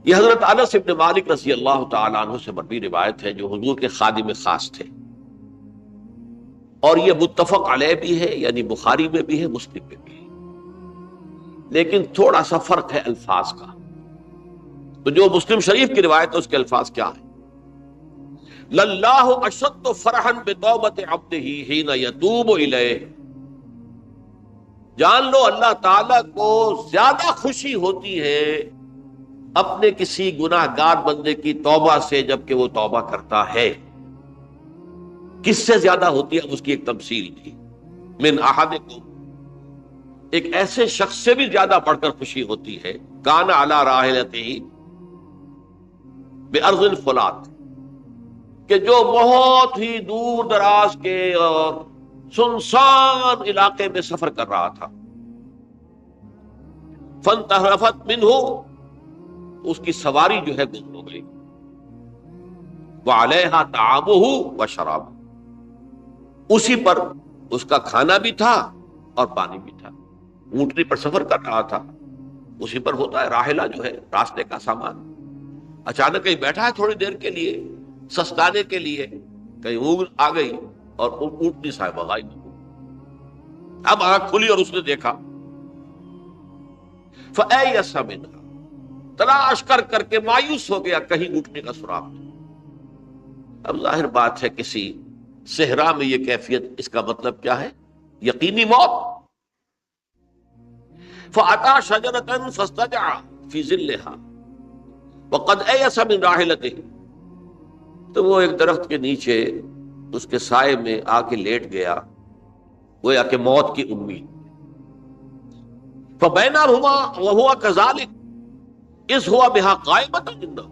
یہ حضرت انس بن مالک رضی اللہ تعالیٰ عنہ سے مروی روایت ہے، جو حضور کے خادم خاص تھے، اور یہ متفق علیہ بھی ہے، یعنی بخاری میں بھی ہے، مسلم میں بھی ہے، لیکن تھوڑا سا فرق ہے الفاظ کا۔ تو جو مسلم شریف کی روایت ہے اس کے الفاظ کیا ہے؟ للہ اشد فرحا بتوبۃ عبدہ حین یتوب الیہ۔ جان لو اللہ تعالیٰ کو زیادہ خوشی ہوتی ہے اپنے کسی گناہ گار بندے کی توبہ سے جبکہ وہ توبہ کرتا ہے۔ کس سے زیادہ ہوتی ہے؟ اس کی ایک تمثیل تھی، من احدکم، ایک ایسے شخص سے بھی زیادہ بڑھ کر خوشی ہوتی ہے، کان علی راحلتہ بارض الفلات، کہ جو بہت ہی دور دراز کے اور سنسان علاقے میں سفر کر رہا تھا، فانتحرفت منہ، اس کی سواری جو ہے گم ہو گئی، وعلیہا طعامہ وشرابہ، اسی پر اس کا کھانا بھی تھا اور پانی بھی تھا۔ اونٹنی پر سفر کر رہا تھا، اسی پر ہوتا ہے راحلہ جو ہے راستے کا سامان، اچانک کہیں بیٹھا ہے تھوڑی دیر کے لیے سستانے کے لیے، کہیں اونگ آ گئی اور اونٹنی صاحب غائب ہو گئی۔ اب آنکھ کھلی اور اس نے دیکھا، فَأَيَّسَ مِنْهَا، تلاش کر کر کے مایوس ہو گیا، کہیں اونٹنی کا سراغ نہیں۔ اب ظاہر بات ہے کسی صحرا میں یہ کیفیت، اس کا مطلب کیا ہے؟ یقینی موت۔ فَأَتَى شَجَرَةً فَاسْتَجَعَ فِي ظِلِّهَا وَقَدْ أَيَسَ مِنْ رَاحِلَتِهِ، تو وہ ایک درخت کے نیچے اس کے سائے میں آ کے لیٹ گیا، گویا کہ موت کی امید۔ فَبَيْنَهُمَا وَهُوَ كَذَلِكَ إِذْ هُوَ بِهَا قَائِمَةٌ عِندَهُ،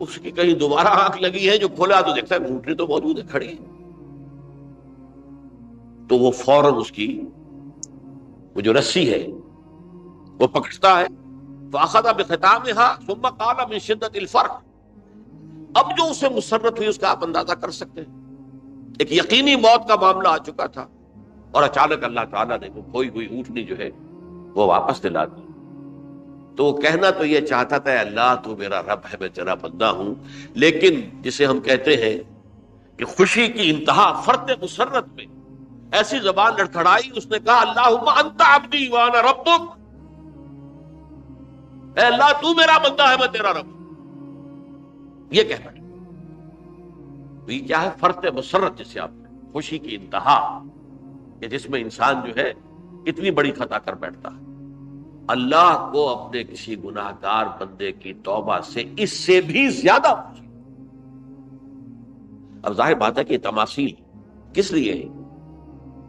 اس کی کہیں دوبارہ آنکھ لگی ہے، جو کھولا تو دیکھتا ہے اونٹنی تو موجود ہے، کھڑی ہے، تو وہ فوراً اس کی وہ جو رسی ہے وہ پکڑتا ہے، فَأَخَذَ بِخِتَامِهَا ثُمَّ قَالَ مِن شِدَّةِ الْفَرْقِ، اب جو اسے مسرت ہوئی اس کا آپ اندازہ کر سکتے ہیں، ایک یقینی موت کا معاملہ آ چکا تھا، اور اچانک اللہ تعالیٰ نے وہ کھوئی ہوئی اونٹنی جو ہے وہ واپس دلا دی. تو وہ کہنا تو یہ چاہتا تھا اللہ تو میرا رب ہے، میں تیرا بندہ ہوں، لیکن جسے ہم کہتے ہیں کہ خوشی کی انتہا فرط مسرت میں ایسی زبان لڑکھڑائی، اس نے کہا اللہم انت عبدی وانا ربک، اے اللہ تو میرا بندہ ہے، میں تیرا رب. یہ کہہ بیٹھا. تو یہ کیا ہے؟ فرط مسرت، جسے آپ خوشی کی انتہا، کہ جس میں انسان جو ہے اتنی بڑی خطا کر بیٹھتا ہے. اللہ کو اپنے کسی گناہ گار بندے کی توبہ سے اس سے بھی زیادہ خوشی. اب ظاہر بات ہے کہ یہ تماثیل کس لیے ہے؟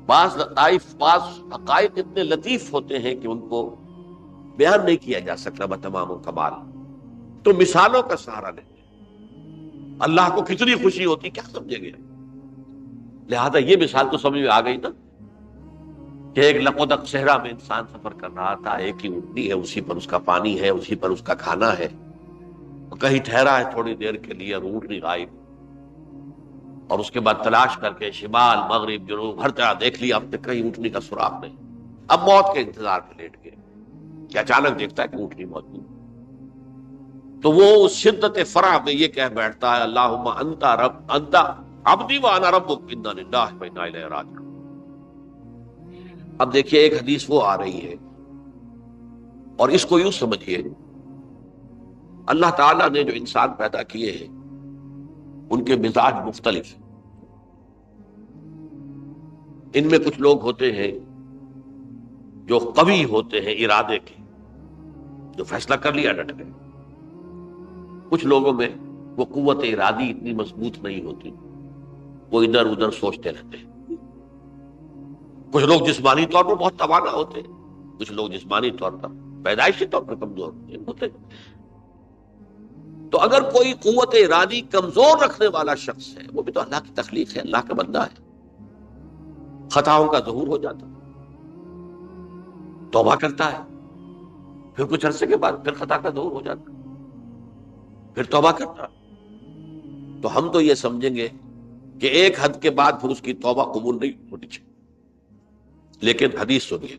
بعض لطائف، بعض حقائق اتنے لطیف ہوتے ہیں کہ ان کو بیان نہیں کیا جا سکتا بتمام و کمال، تو مثالوں کا سہارا لیتے ہیں. اللہ کو کتنی خوشی ہوتی کیا سمجھے گے؟ لہذا یہ مثال تو سمجھ میں آ گئی نا کہ ایک لقودق صحرا میں انسان سفر کر رہا تھا، ایک ہی اونٹنی ہے، اسی پر اس کا پانی ہے، اسی پر اس کا کھانا ہے، کہیں ٹھہرا ہے تھوڑی دیر کے لیے، اونٹنی غائب، اور اس کے بعد تلاش کر کے شمال مغرب جنوب ہر طرح دیکھ لیا، اب تک کہیں اونٹنی کا سراغ نہیں. اب موت کے انتظار پہ لیٹ گئے کہ اچانک دیکھتا ہے کہ اونٹنی موجود. تو وہ اس شدت فرح میں یہ کہہ بیٹھتا ہے اللہم انت رب انت عبدی وانا ربک انا للہ و انا الیہ راجعون. اب دیکھیے ایک حدیث وہ آ رہی ہے، اور اس کو یوں سمجھیے، اللہ تعالیٰ نے جو انسان پیدا کیے ہیں ان کے مزاج مختلف ہیں. ان میں کچھ لوگ ہوتے ہیں جو قوی ہوتے ہیں ارادے کے، جو فیصلہ کر لیا ڈٹ گئے. کچھ لوگوں میں وہ قوت ارادی اتنی مضبوط نہیں ہوتی، وہ ادھر ادھر سوچتے رہتے ہیں. کچھ لوگ جسمانی طور پر بہت توانا ہوتے ہیں، کچھ لوگ جسمانی طور پر پیدائشی طور پر کمزور ہوتے ہیں. تو اگر کوئی قوت ارادی کمزور رکھنے والا شخص ہے، وہ بھی تو اللہ کی تخلیق ہے، اللہ کا بندہ ہے، خطاؤں کا ظہور ہو جاتا، توبہ کرتا ہے، پھر کچھ عرصے کے بعد پھر خطا کا ظہور ہو جاتا، پھر توبہ کرتا. تو ہم تو یہ سمجھیں گے کہ ایک حد کے بعد پھر اس کی توبہ قبول نہیں ہونی چاہیے. لیکن حدیث سنیے،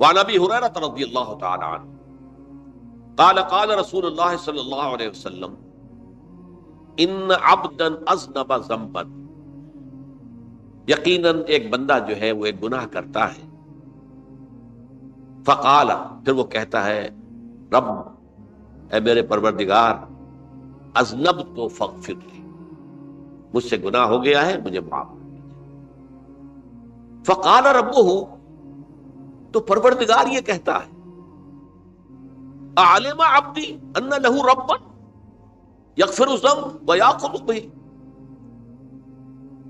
وعن ابی ہریرہ رضی اللہ تعالی عنہ قال قال رسول اللہ صلی اللہ علیہ وسلم ان عبدا اذنب ذنبا، یقیناً ایک بندہ جو ہے وہ ایک گناہ کرتا ہے، فقال، پھر وہ کہتا ہے رب، اے میرے پروردگار، اذنبت فاغفر لی، مجھ سے گناہ ہو گیا ہے، مجھے معاف کر دیجیے. فقال ربہ، تو پروردگار یہ کہتا ہے اعلم عبدی ان لہ ربا یغفر الذنب ویاخذ بہ،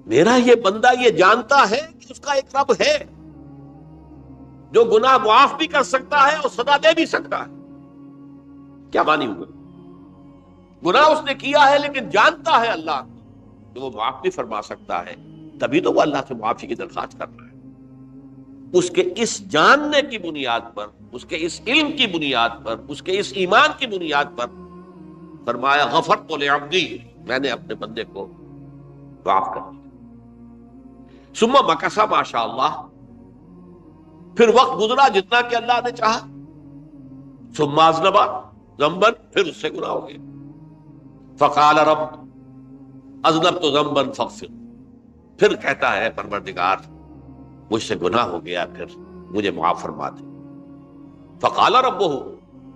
میرا یہ بندہ یہ جانتا ہے کہ اس کا ایک رب ہے جو گناہ معاف بھی کر سکتا ہے اور سزا دے بھی سکتا ہے. کیا معنی ہوگا؟ گناہ اس نے کیا ہے لیکن جانتا ہے اللہ کہ وہ معاف بھی فرما سکتا ہے، تبھی تو وہ اللہ سے معافی کی درخواست کر رہا ہے. اس کے اس جاننے کی بنیاد پر، اس کے اس علم کی بنیاد پر، اس کے اس ایمان کی بنیاد پر فرمایا غفرت لعبدی، میں نے اپنے بندے کو معاف کر دیا. ثم مکث ما شاء اللہ، پھر وقت گزرا جتنا کہ اللہ نے چاہا. ثم اذنب ذنبا، پھر اس سے گناہ ہو گیا. فقال رب اذنبت ذنبا فاغفر، پھر کہتا ہے پروردگار مجھ سے گناہ ہو گیا، پھر مجھے معاف فرما دے. فقال ربہ،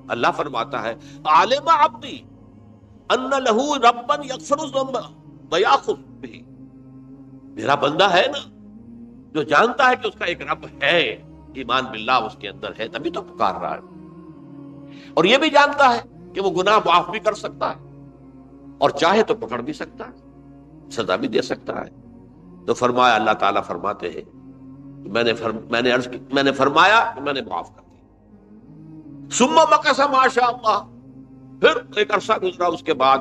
اللہ فرماتا ہے عالم عبدی ان لہ ربا یغفر الذنب ویاخذ بہ، میرا بندہ ہے نا جو جانتا ہے کہ اس کا ایک رب ہے، ایمان باللہ اس کے اندر ہے، تبھی تو پکار رہا ہے، اور یہ بھی جانتا ہے کہ وہ گناہ معاف بھی کر سکتا ہے اور چاہے تو پکڑ بھی سکتا ہے، سزا بھی دے سکتا ہے. تو فرمایا، اللہ تعالیٰ فرماتے ہیں میں نے فرمایا کہ میں نے معاف کر دیا. ثم مکث ما شاء اللہ، پھر ایک عرصہ گزرا اس کے بعد.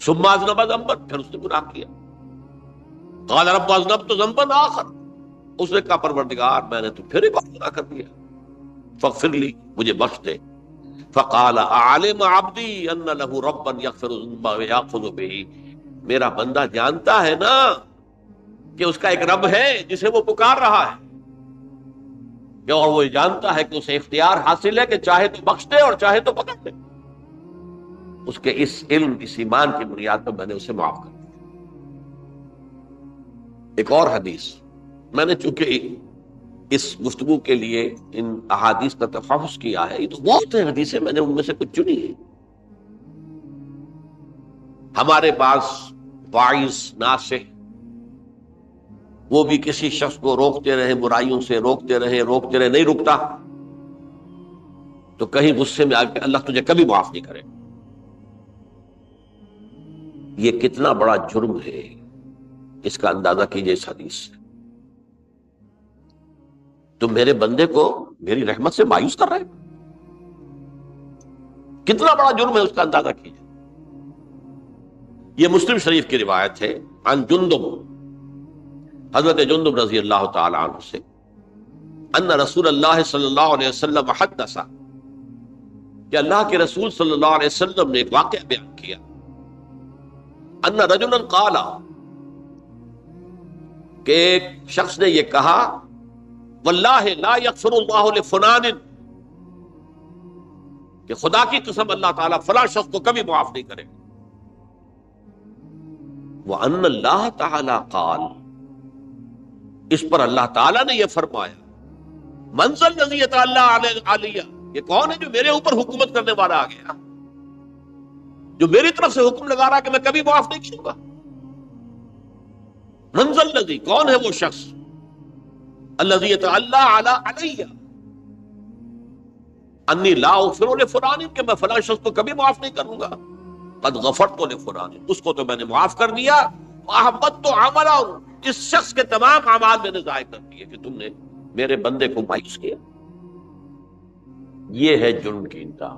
ثم اذنب ذنبا، پھر اس نے گناہ کیا. قال رب اذنبت ذنبا آخر، اس نے کہا پروردگار میں نے تو پھر ایک اور گناہ کر دیا، فاغفر لی، مجھے بخش دے. فقال اعلم عبدی ان لہ ربا یغفر الذنب ویاخذ بہ، میرا بندہ جانتا ہے نا کہ اس کا ایک رب ہے جسے وہ پکار رہا ہے، کہ اور وہ جانتا ہے کہ اسے اختیار حاصل ہے کہ چاہے تو بخش دے اور چاہے تو پکڑ دے. اس کے اس علم، اس ایمان کی بنیاد پر میں نے اسے معاف کر دیا. ایک اور حدیث، میں نے چونکہ اس گفتگو کے لیے ان احادیث کا تفحص کیا ہے، یہ تو بہت ہیں حدیثیں، میں نے ان میں سے کچھ چنی ہے. ہمارے پاس واعظ ناصح وہ بھی کسی شخص کو روکتے رہے، برائیوں سے روکتے رہے، نہیں رکتا تو کہیں غصے میں آ کے اللہ تجھے کبھی معاف نہیں کرے. یہ کتنا بڑا جرم ہے، اس کا اندازہ کیجئے اس حدیث سے. تم میرے بندے کو میری رحمت سے مایوس کر رہے، کتنا بڑا جرم ہے، اس کا اندازہ کیجئے. یہ مسلم شریف کی روایت ہے عن جندب، حضرت جندب رضی اللہ تعالی عنہ سے، ان رسول اللہ صلی اللہ علیہ وسلم حدث، کہ اللہ کے رسول صلی اللہ علیہ وسلم نے ایک واقعہ بیان کیا. ان رجلا قال، کہ ایک شخص نے یہ کہا، واللہ لا یغفر اللہ لفلان، کہ خدا کی قسم اللہ تعالیٰ فلاں شخص کو کبھی معاف نہیں کرے. وَأَنَّ اللَّهَ تَعَالَى قَالَ، اس پر اللہ تعالیٰ نے یہ فرمایا، مَنْ ذَا الَّذِي يَتَعَالَّىٰ عَلَيَّ، یہ کون ہے جو میرے اوپر حکومت کرنے والا آ گیا، جو میری طرف سے حکم لگا رہا کہ میں کبھی معاف نہیں کروں گا. مَنْ ذَا الَّذِي، کون ہے وہ شخص، الَّذِي يَتَعَالَّىٰ عَلَيَّ اَنِّي لَا أَغْفِرُ لِفُلَانٍ، کہ میں فلاں شخص کو کبھی معاف نہیں کروں گا. قد غفرت لفلان، اس کو تو میں نے معاف کر دیا. وَأَحْبَطْتُ عَمَلَهُ، اس شخص کے تمام اعمال میں نے ضائع کر دیے کہ تم نے میرے بندے کو مایوس کیا. یہ ہے جرم کی انتہا.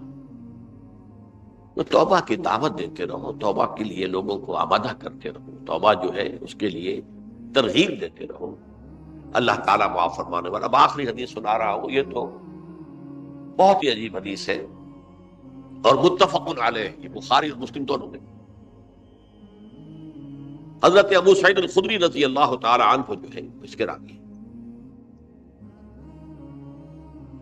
تو توبہ کی دعوت دیتے رہو، توبہ کے لیے لوگوں کو آمادہ کرتے رہو، توبہ جو ہے اس کے لیے ترغیب دیتے رہو. اللہ تعالیٰ معاف فرمانے والا. اب آخری حدیث سنا رہا ہوں، یہ تو بہت ہی عجیب حدیث ہے اور متفق علیہ، یہ بخاری اور مسلم دونوں نے. حضرت ابو سعید الخدری رضی اللہ تعالی عنہ جو ہے اس کے راوی،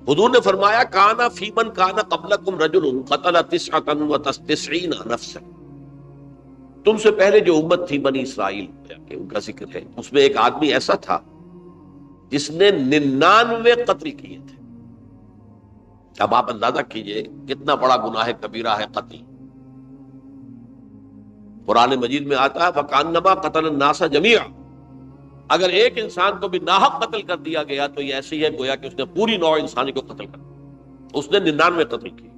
حضور نے فرمایا، کانا فی من کانا قبلکم رجل قتل 99 نفسا، تم سے پہلے جو امت تھی بنی اسرائیل کہ ان کا ذکر ہے، اس میں ایک آدمی ایسا تھا جس نے 99 قتل کیے تھے. اب آپ اندازہ کیجئے کتنا بڑا گناہ کبیرہ ہے قتل. قرآن مجید میں آتا ہے فَكَأَنَّمَا قَتَلَ النَّاسَ جَمِيعًا، اگر ایک انسان کو بھی ناحق قتل کر دیا گیا تو یہ ایسی ہے گویا کہ اس نے پوری نوع انسانی کو قتل کر دیا. اس نے 99 قتل کی.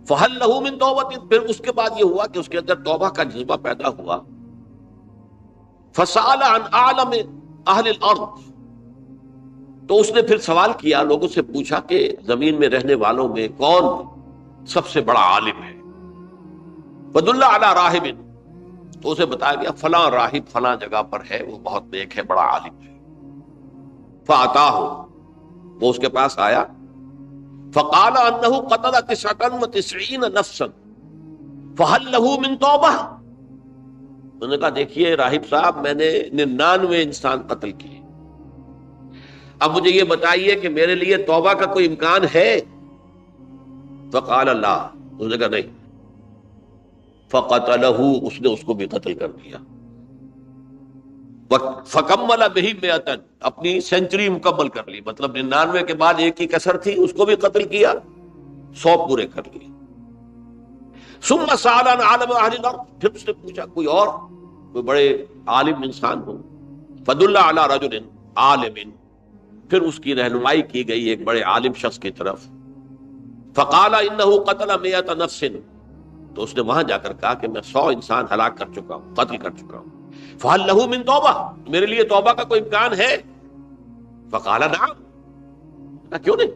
فَهَلْ لَهُ مِن تَوْبَةٍ، پھر اس کے بعد یہ ہوا کہ اس کے اندر توبہ کا جذبہ پیدا ہوا. فَسَأَلَ عَنْ أَعْلَمِ أَهْلِ الْأَرْضِ، تو اس نے پھر سوال کیا، لوگوں سے پوچھا کہ زمین میں رہنے والوں میں کون سب سے بڑا عالم ہے. فَدُلَّ عَلَىٰ رَاهِبٍ، تو اسے بتایا گیا فلاں راہب فلاں جگہ پر ہے، وہ بہت نیک ہے، بڑا عالم ہے. فَأَتَاهُ، وہ اس کے پاس آیا. فَقَالَ أَنَّهُ قَتَلَ 99 نَفْسًا فَهَلْ لَهُ مِن تَوْبَةٍ، انہوں نے کہا دیکھیے راہب صاحب، میں نے 99 انسان قتل کیے، اب مجھے یہ بتائیے کہ میرے لیے توبہ کا کوئی امکان ہے؟ فقال لا، اس نے کہا نہیں. فقتلہ، اس نے اس کو بھی قتل کر دیا. فکمل بہ 100، اپنی سینچری مکمل کر لی، مطلب 99 کے بعد ایک ہی کسر تھی، اس کو بھی قتل کیا، 100 پورے کر لیے. ثم سأل عن عالم اہل الارض، پھر اس نے پوچھا کوئی اور کوئی بڑے عالم انسان ہو. فدل علی رجل عالم، پھر اس کی رہنمائی کی گئی ایک بڑے عالم شخص کی طرف. فقال انه قتل 100 نفس، تو اس نے وہاں جا کر کہا کہ میں 100 انسان ہلاک کر چکا ہوں، قتل کر چکا ہوں. فهل له من توبہ، میرے لیے توبہ کا کوئی امکان ہے؟ فقال نعم، کیوں نہیں،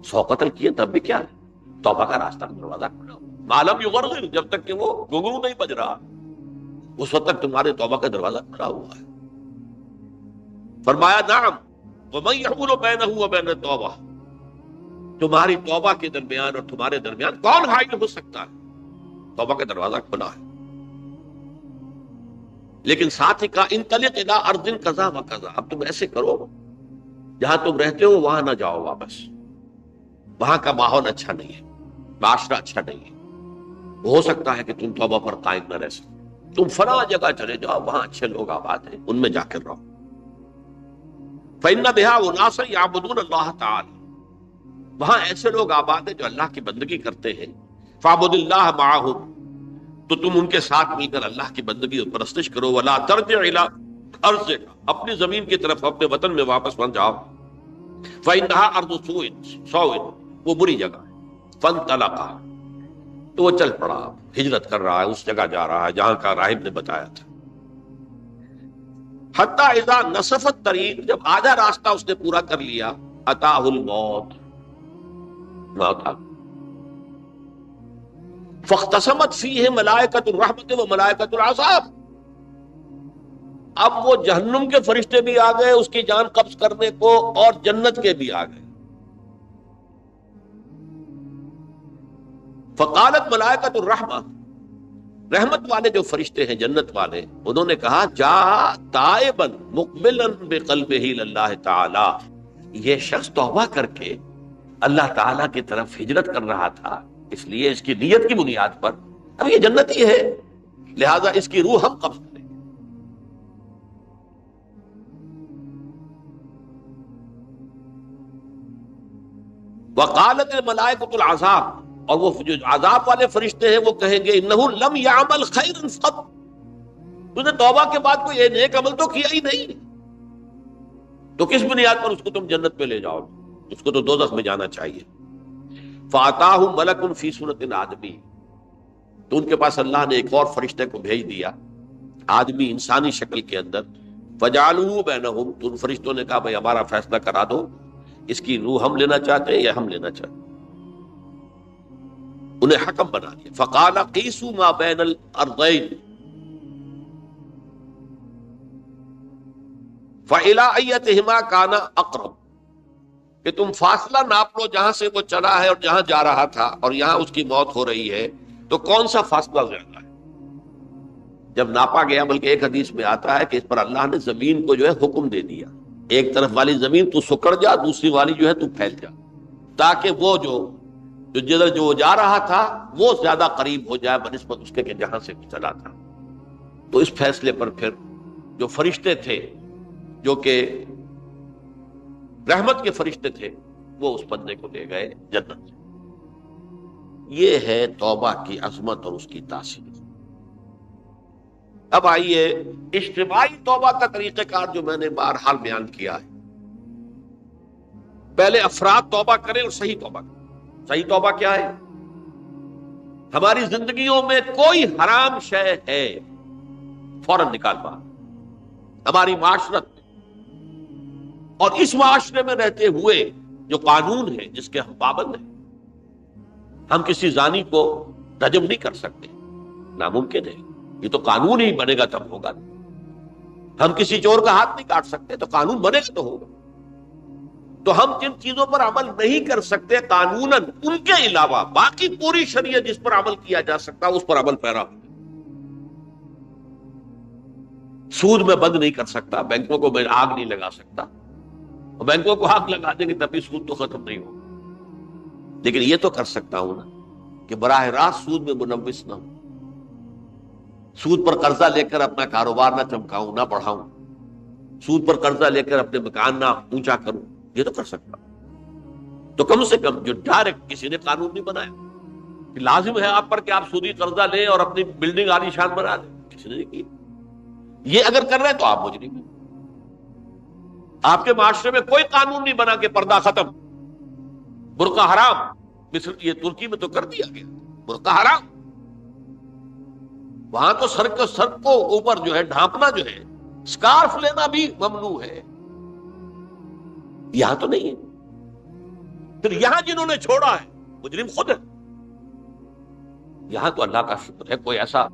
100 قتل کیے تب بھی کیا ہے، توبہ کا راستہ دروازہ کھلا ہو. معلوم یغرغر، جب تک کہ وہ گھنگرو نہیں بج رہا اس وقت تک تمہارے توبہ کا دروازہ کھلا ہوا ہے. فرمایا نعم، ومن يحول بینہ وبین التوبہ، تمہاری توبہ کے درمیان اور تمہارے درمیان کون حائل ہو سکتا ہے، توبہ کا دروازہ کھلا ہے. لیکن ساتھ ہی کہا انطلق الی ارض کذا و کذا، اب تم ایسے کرو جہاں تم رہتے ہو وہاں نہ جاؤ واپس، وہاں کا ماحول اچھا نہیں ہے، معاشرہ اچھا نہیں ہے، ہو سکتا ہے کہ تم توبہ پر قائم نہ رہ سکو، تم فلاں جگہ چلے جاؤ وہاں اچھے لوگ آباد ہیں ان میں جا کر رہو۔ فإن بها أناسا يعبدون اللہ تعالی، وہاں ایسے لوگ آباد ہیں جو اللہ کی بندگی کرتے ہیں، فاعبد اللہ معهم، تو تم ان کے ساتھ مل کر اللہ کی بندگی اور پرستش کرو، ولا ترجع الی ارضک، اپنی زمین کی طرف اپنے وطن میں واپس مت جاؤ، فإنها ارض سوء، وہ بری جگہ ہے، فانطلقا، تو وہ چل پڑا، ہجرت کر رہا ہے، اس جگہ جا رہا ہے جہاں کا راہب نے بتایا تھا۔ حتی اذا نصف الطریق، جب آدھا راستہ اس نے پورا کر لیا، اتاہ الموت، موت آ گئی۔ فاختصمت فیہ ملائکۃ الرحمت و ملائکۃ العذاب، اب وہ جہنم کے فرشتے بھی آ گئے اس کی جان قبض کرنے کو، اور جنت کے بھی آ گئے۔ فقالت ملائکۃ الرحمہ، رحمت والے جو فرشتے ہیں جنت والے، انہوں نے کہا جا تائبا مقبلا بقلبہ اللہ تعالی، یہ شخص توبہ کر کے اللہ تعالیٰ کی طرف ہجرت کر رہا تھا، اس لیے اس کی نیت کی بنیاد پر اب یہ جنتی ہے، لہذا اس کی روح ہم قبض کریں گے۔ وقالت الملائکۃ العذاب، اور وہ جو عذاب والے فرشتے ہیں وہ کہیں گے انہ لم یعمل خیرا قط، تو نے توبہ کے بعد کوئی نیک عمل تو کیا ہی نہیں، تو کس بنیاد پر اس کو تم جنت پہ لے جاؤ، اس کو تو دوزخ میں جانا چاہیے۔ فاتاہ ملک فی صورت آدمی، تو ان کے پاس اللہ نے ایک اور فرشتے کو بھیج دیا آدمی انسانی شکل کے اندر، فجعلوا بینہم، تو ان فرشتوں نے کہا بھائی ہمارا فیصلہ کرا دو، اس کی روح ہم لینا چاہتے ہیں یا ہم لینا چاہتے ہیں، انہیں حکم بنا دیا۔ فقال قیسوا ما بین الارضین فإلی ایتہما کان اقرب، کہ تم فاصلہ ناپ لو جہاں سے وہ چلا ہے اور جہاں جا رہا تھا، اور یہاں اس کی موت ہو رہی ہے، تو کون سا فاصلہ زیادہ ہے؟ جب ناپا گیا، بلکہ ایک حدیث میں آتا ہے کہ اس پر اللہ نے زمین کو جو ہے حکم دے دیا، ایک طرف والی زمین تو سکڑ جا، دوسری والی جو ہے تو پھیل جا، تاکہ وہ جو جدھر جو جا رہا تھا وہ زیادہ قریب ہو جائے بنسبت اس کے کہ جہاں سے چلا تھا۔ تو اس فیصلے پر پھر جو فرشتے تھے جو کہ رحمت کے فرشتے تھے وہ اس بندے کو لے گئے جنت۔ یہ ہے توبہ کی عظمت اور اس کی تاثیر۔ اب آئیے اجتماعی توبہ کا طریقہ کار جو میں نے بہرحال بیان کیا ہے۔ پہلے افراد توبہ کریں اور صحیح توبہ کریں۔ صحیح توبہ کیا ہے؟ ہماری زندگیوں میں کوئی حرام شے ہے فوراً نکال باہر، ہماری معاشرت میں اور اس معاشرے میں رہتے ہوئے جو قانون ہے جس کے ہم پابند ہیں، ہم کسی زانی کو رجم نہیں کر سکتے، ناممکن ہے، یہ تو قانون ہی بنے گا تب ہوگا۔ ہم کسی چور کا ہاتھ نہیں کاٹ سکتے، تو قانون بنے گا تو ہوگا۔ تو ہم جن چیزوں پر عمل نہیں کر سکتے قانوناً، ان کے علاوہ باقی پوری شریعت جس پر عمل کیا جا سکتا اس پر عمل پیرا ہو۔ سود میں بند نہیں کر سکتا، بینکوں کو میں آگ نہیں لگا سکتا، اور بینکوں کو آگ لگا دیں گے تبھی سود تو ختم نہیں ہوگا، لیکن یہ تو کر سکتا ہوں نا کہ براہ راست سود میں ملوث نہ ہوں، سود پر قرضہ لے کر اپنا کاروبار نہ چمکاؤں نہ بڑھاؤں، سود پر قرضہ لے کر اپنے مکان نہ اونچا کروں، یہ تو کر سکتا ہوں۔ تو کم سے کم جو ڈائریکٹ کسی نے قانون نہیں بنایا کہ لازم ہے آپ پر کہ آپ سودی قرضہ لیں اور اپنی بلڈنگ عالی شان بنا دیں، کسی نے نہیں کی۔ یہ اگر کر رہے ہیں تو آپ مجرم ہیں۔ آپ کے معاشرے میں کوئی قانون نہیں بنا کہ پردہ ختم، برقع حرام، مثل یہ ترکی میں تو کر دیا گیا برقع حرام، وہاں تو سر کو اوپر جو ہے ڈھانپنا جو ہے، اسکارف لینا بھی ممنوع ہے، یہاں تو نہیں ہے۔ پھر یہاں جنہوں نے چھوڑا ہے مجرم خود ہے۔ یہاں تو اللہ کا شکر ہے کوئی ایسا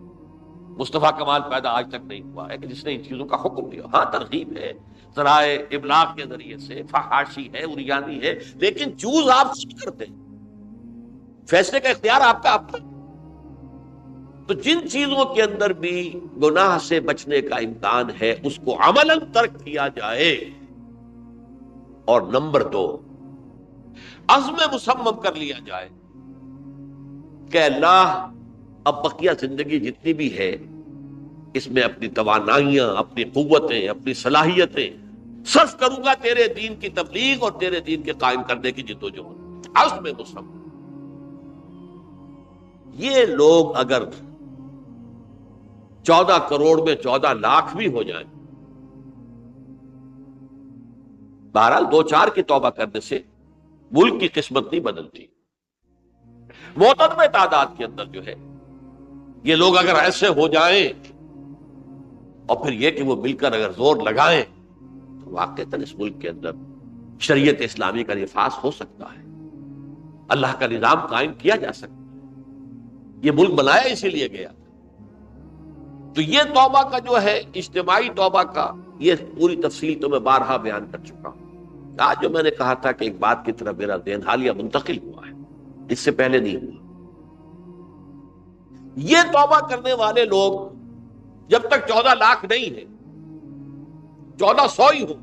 مصطفیٰ کمال پیدا آج تک نہیں ہوا ہے کہ جس نے ان چیزوں کا حکم دیا۔ ہاں ترغیب ہے ذرائع ابلاغ کے ذریعے سے، فحاشی ہے، اریانی ہے، لیکن چوز آپ خود کرتے ہیں، فیصلے کا اختیار آپ کا۔ تو جن چیزوں کے اندر بھی گناہ سے بچنے کا امکان ہے اس کو عملاً ترک کیا جائے. اور نمبر 2، عزم مصمم کر لیا جائے کہ اللہ اب بقیہ زندگی جتنی بھی ہے اس میں اپنی توانائیاں، اپنی قوتیں، اپنی صلاحیتیں صرف کروں گا تیرے دین کی تبلیغ اور تیرے دین کے قائم کرنے کی جدوجہد. عزم مصمم. یہ لوگ اگر 14 کروڑ میں 14 لاکھ بھی ہو جائیں، بہرحال 2-4 کی توبہ کرنے سے ملک کی قسمت نہیں بدلتی. معتدل تعداد کے اندر جو ہے یہ لوگ اگر ایسے ہو جائیں اور پھر یہ کہ وہ مل کر اگر زور لگائیں تو واقعتاً اس ملک کے اندر شریعت اسلامی کا نفاذ ہو سکتا ہے، اللہ کا نظام قائم کیا جا سکتا ہے. یہ ملک بنایا اسی لیے گیا. تو یہ توبہ کا جو ہے اجتماعی توبہ کا یہ پوری تفصیل تو میں بارہا بیان کر چکا ہوں. آج جو میں نے کہا تھا کہ ایک بات کی طرف میرا ذہن حالیہ منتقل ہوا ہے، اس سے پہلے نہیں ہوا. یہ توبہ کرنے والے لوگ جب تک 14 لاکھ نہیں ہے، 1400 ہی ہو،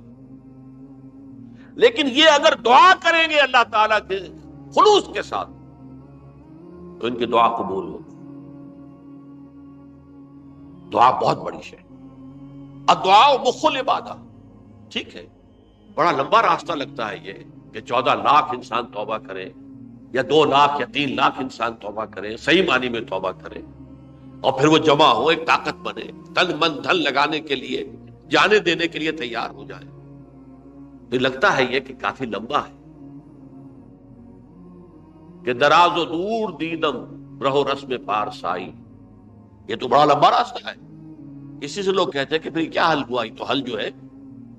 لیکن یہ اگر دعا کریں گے اللہ تعالیٰ کے خلوص کے ساتھ تو ان کی دعا قبول ہو. دعا بہت بڑی شے. الدعاء مخ العبادہ. ٹھیک ہے، بڑا لمبا راستہ لگتا ہے یہ کہ 14 لاکھ انسان توبہ کرے یا 2 لاکھ یا 3 لاکھ انسان توبہ کرے، صحیح معنی میں توبہ کرے، اور پھر وہ جمع ہو، ایک طاقت بنے، تن من دھن لگانے کے لیے، جانے دینے کے لیے تیار ہو جائے. تو لگتا ہے یہ کہ کافی لمبا ہے کہ دراز و دور دیدم رہو رسم پارسائی. یہ تو بڑا لمبا راستہ ہے. اسی سے لوگ کہتے ہیں کہ پھر کیا حل ہوا؟ تو حل جو ہے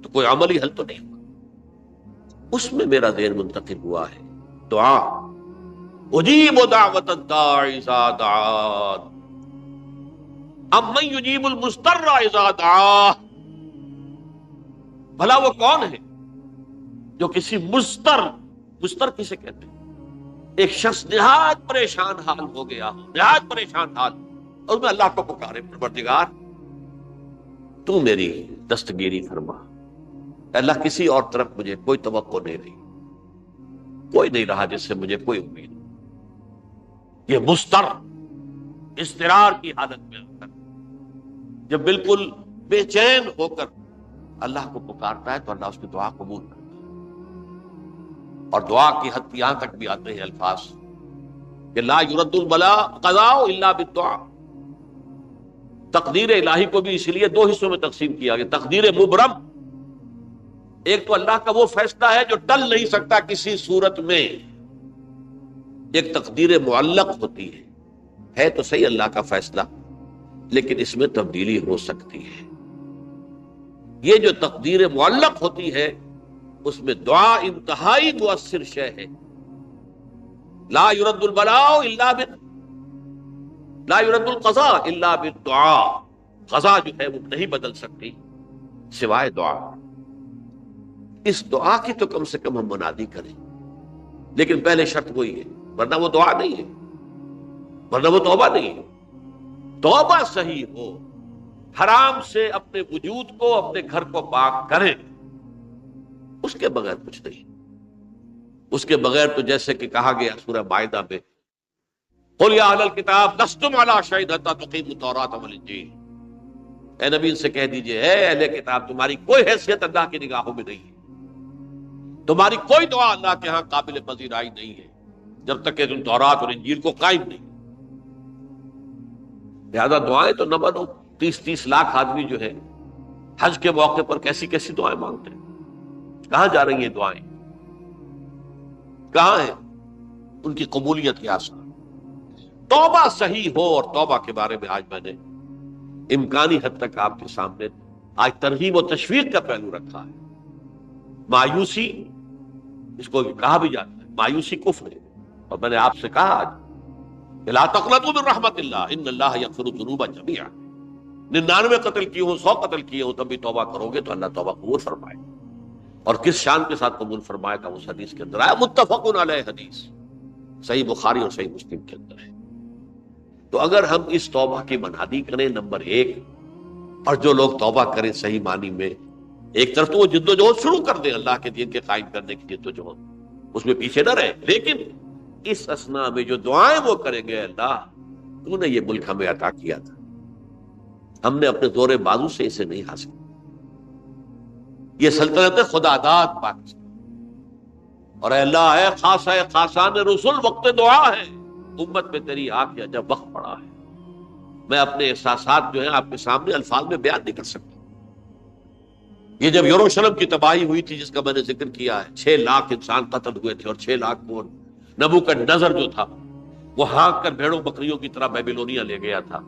تو کوئی عملی حل تو نہیں ہوا. اس میں میرا ذہن منتقل ہوا ہے دعا. اجیب دعوت الداعی اذا دعان امن یجیب المضطر اذا دعا. بھلا وہ کون ہے جو کسی مضطر کسے کہتے ہیں؟ ایک شخص نہایت پریشان حال ہو گیا، نہایت پریشان حال، اور میں اللہ کو پکارے، پروردگار تو میری دستگیری فرما. اللہ کسی اور طرف مجھے کوئی توقع نہیں رہی، کوئی نہیں رہا جس سے مجھے کوئی امید. یہ مضطر اضطرار کی حالت میں آ کر جب بالکل بے چین ہو کر اللہ کو پکارتا ہے تو اللہ اس کی دعا قبول کرتا ہے. اور دعا کی حد یہاں تک بھی آتے ہیں الفاظ کہ لا یرد البلاء قضاء الا بالدعاء. تقدیر الہی کو بھی اس لیے 2 حصوں میں تقسیم کیا گیا. تقدیر مبرم، ایک تو اللہ کا وہ فیصلہ ہے جو ٹل نہیں سکتا کسی صورت میں. ایک تقدیر معلق ہوتی ہے تو صحیح اللہ کا فیصلہ، لیکن اس میں تبدیلی ہو سکتی ہے. یہ جو تقدیر معلق ہوتی ہے اس میں دعا انتہائی مؤثر شے ہے. لا يرد البلاء الا لا يرد القضاء الا بالدعاء. قضا جو ہے وہ نہیں بدل سکتی سوائے دعا. اس دعا کی تو کم سے کم ہم منادی کریں، لیکن پہلے شرط وہی ہے، ورنہ وہ دعا نہیں ہے، ورنہ وہ توبہ نہیں ہے. توبہ صحیح ہو، حرام سے اپنے وجود کو، اپنے گھر کو پاک کریں، اس کے بغیر کچھ نہیں. اس کے بغیر تو جیسے کہ کہا گیا سورہ مائدہ میں قل یا اہل الکتاب لستم علی شیء حتی تقیموا التوراۃ والانجیل. اے نبی ان سے کہہ دیجئے، اے اہل کتاب تمہاری کوئی حیثیت اللہ کی نگاہوں میں نہیں ہے، تمہاری کوئی دعا اللہ کے ہاں قابل پذیرائی نہیں ہے جب تک کہ تم تورات اور انجیل کو قائم نہیں. لہذا دعائیں تو نہ بنو. 30 لاکھ آدمی جو ہے حج کے موقع پر کیسی کیسی دعائیں مانگتے ہیں. کہاں جا رہی ہیں دعائیں؟ کہاں ہیں ان کی قبولیت کے آثار؟ توبہ صحیح ہو. اور توبہ کے بارے میں آج میں نے امکانی حد تک آپ کے سامنے آج ترغیب و تشویق کا پہلو رکھا ہے. مایوسی اس کو کہا بھی جاتا ہے، مایوسی کفر ہے. اور میں نے آپ سے کہا آج لا تقنطوا من رحمت اللہ ان اللہ یغفر الذنوب جميعا. 99 قتل کیے ہوں، 100 قتل کیے ہوں، تب بھی توبہ کرو گے تو اللہ توبہ قبول فرمائے. اور کس شان کے ساتھ قبول فرمائے گا اس حدیث کے اندر آیا، متفق علیہ حدیث، صحیح بخاری اور صحیح مسلم کے اندر ہے. تو اگر ہم اس توبہ کی منادی کریں نمبر 1، اور جو لوگ توبہ کریں صحیح معنی میں، ایک طرف تو وہ جد و جہد شروع کر دیں اللہ کے دین کے قائم کرنے کی جد و جہد، اس میں پیچھے نہ رہے، لیکن اس اثنا میں جو دعائیں وہ کریں گے، اللہ تو نے یہ ملک ہمیں عطا کیا تھا، ہم نے اپنے زور بازو سے اسے نہیں حاصل، یہ سلطنت خدا داد پاکستان، اور اے اللہ ہے خاصہ خاصان رسول وقت دعا ہے، امت پہ تیری آ کے جب وقت پڑا ہے، میں اپنے احساسات جو ہیں آپ کے سامنے الفاظ میں بیان نہیں کر سکتا۔ یہ جب یروشلم کی تباہی ہوئی تھی جس کا میں نے ذکر کیا ہے، 6 لاکھ انسان قتل ہوئے تھے، اور 6 لاکھ کو نبوکدنضر جو تھا وہ ہانک کر بھیڑوں بکریوں کی طرح بیبیلونیا لے گیا تھا،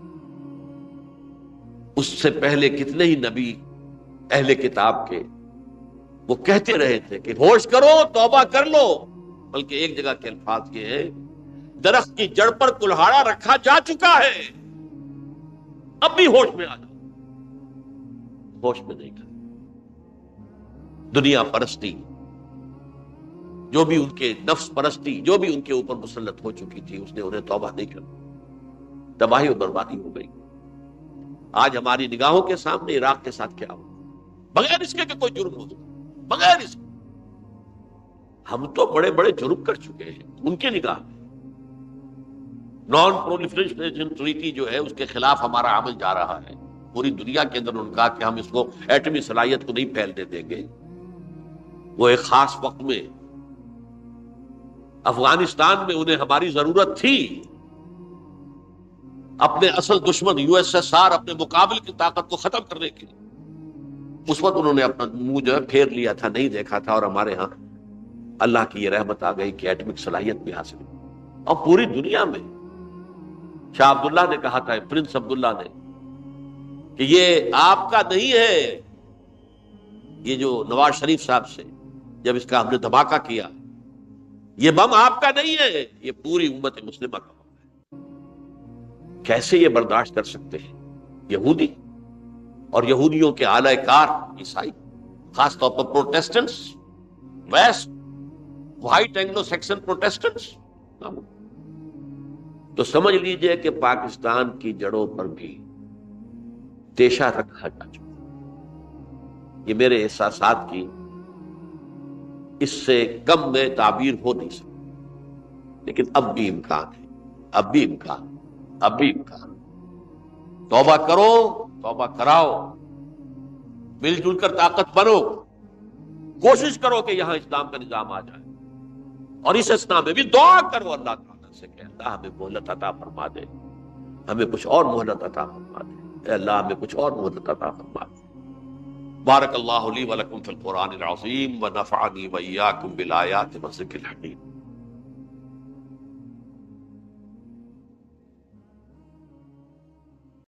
اس سے پہلے کتنے ہی نبی اہل کتاب کے وہ کہتے رہے تھے کہ ہوش کرو، توبہ کر لو، بلکہ ایک جگہ کے الفاظ یہ ہیں، درخت کی جڑ پر کلہاڑا رکھا جا چکا ہے، اب بھی ہوش میں آ جاؤ، ہوش میں نہیں کر، دنیا پرستی جو بھی ان کے نفس پرستی جو بھی ان کے اوپر مسلط ہو چکی تھی، اس نے انہیں توبہ نہیں کر، تباہی اور بربادی ہو گئی۔ آج ہماری نگاہوں کے سامنے عراق کے ساتھ کیا ہو، بغیر اس کے کہ کوئی جرم ہو، بغیر اس کے ہم تو بڑے بڑے جرم کر چکے ہیں ان کی نگاہ میں۔ نان پرولیفریشن ٹریٹی جو ہے اس کے خلاف ہمارا عمل جا رہا ہے، پوری دنیا کے اندر ان کا کہ ہم اس کو ایٹمی صلاحیت کو نہیں پھیلنے دیں گے۔ وہ ایک خاص وقت میں افغانستان میں انہیں ہماری ضرورت تھی، اپنے اصل دشمن یو ایس ایس آر اپنے مقابل کی طاقت کو ختم کرنے کے لیے، اس وقت انہوں نے اپنا منہ جو ہے پھیر لیا تھا، نہیں دیکھا تھا، اور ہمارے ہاں اللہ کی یہ رحمت آ گئی کہ ایٹمک صلاحیت بھی حاصل ہوئی، اور پوری دنیا میں شاہ عبداللہ نے کہا تھا، پرنس عبداللہ نے، کہ یہ آپ کا نہیں ہے، یہ جو نواز شریف صاحب سے جب اس کا ہم نے دھماکہ کیا، یہ بم آپ کا نہیں ہے، یہ پوری امت مسلمہ کا بم ہے۔ کیسے یہ برداشت کر سکتے ہیں یہودی اور یہودیوں کے اعلی کار عیسائی، خاص طور پر Protestants, west white Anglo Saxon Protestants, تو سمجھ لیجئے کہ پاکستان کی جڑوں پر بھی تیشہ رکھا جا چکا۔ یہ میرے احساسات کی اس سے کم میں تعبیر ہو نہیں سکتی، لیکن اب بھی امکان ہے، اب بھی امکان۔ توبہ کرو، توبہ کراؤ، مل جل کر طاقت بنو، کوشش کرو کہ یہاں اسلام کا نظام آ جائے، اور اس اسنا میں بھی دعا کرو اللہ تعالیٰ سے کہ اللہ ہمیں مہلت عطا فرما دے، ہمیں کچھ اور مہلت عطا فرما دے، اے اللہ ہمیں کچھ اور مہلت عطا فرما دے۔ بارک اللہ لی ولکم فی القرآن العظیم ونفعنی وإیاکم بالآیات والذکر الحکیم۔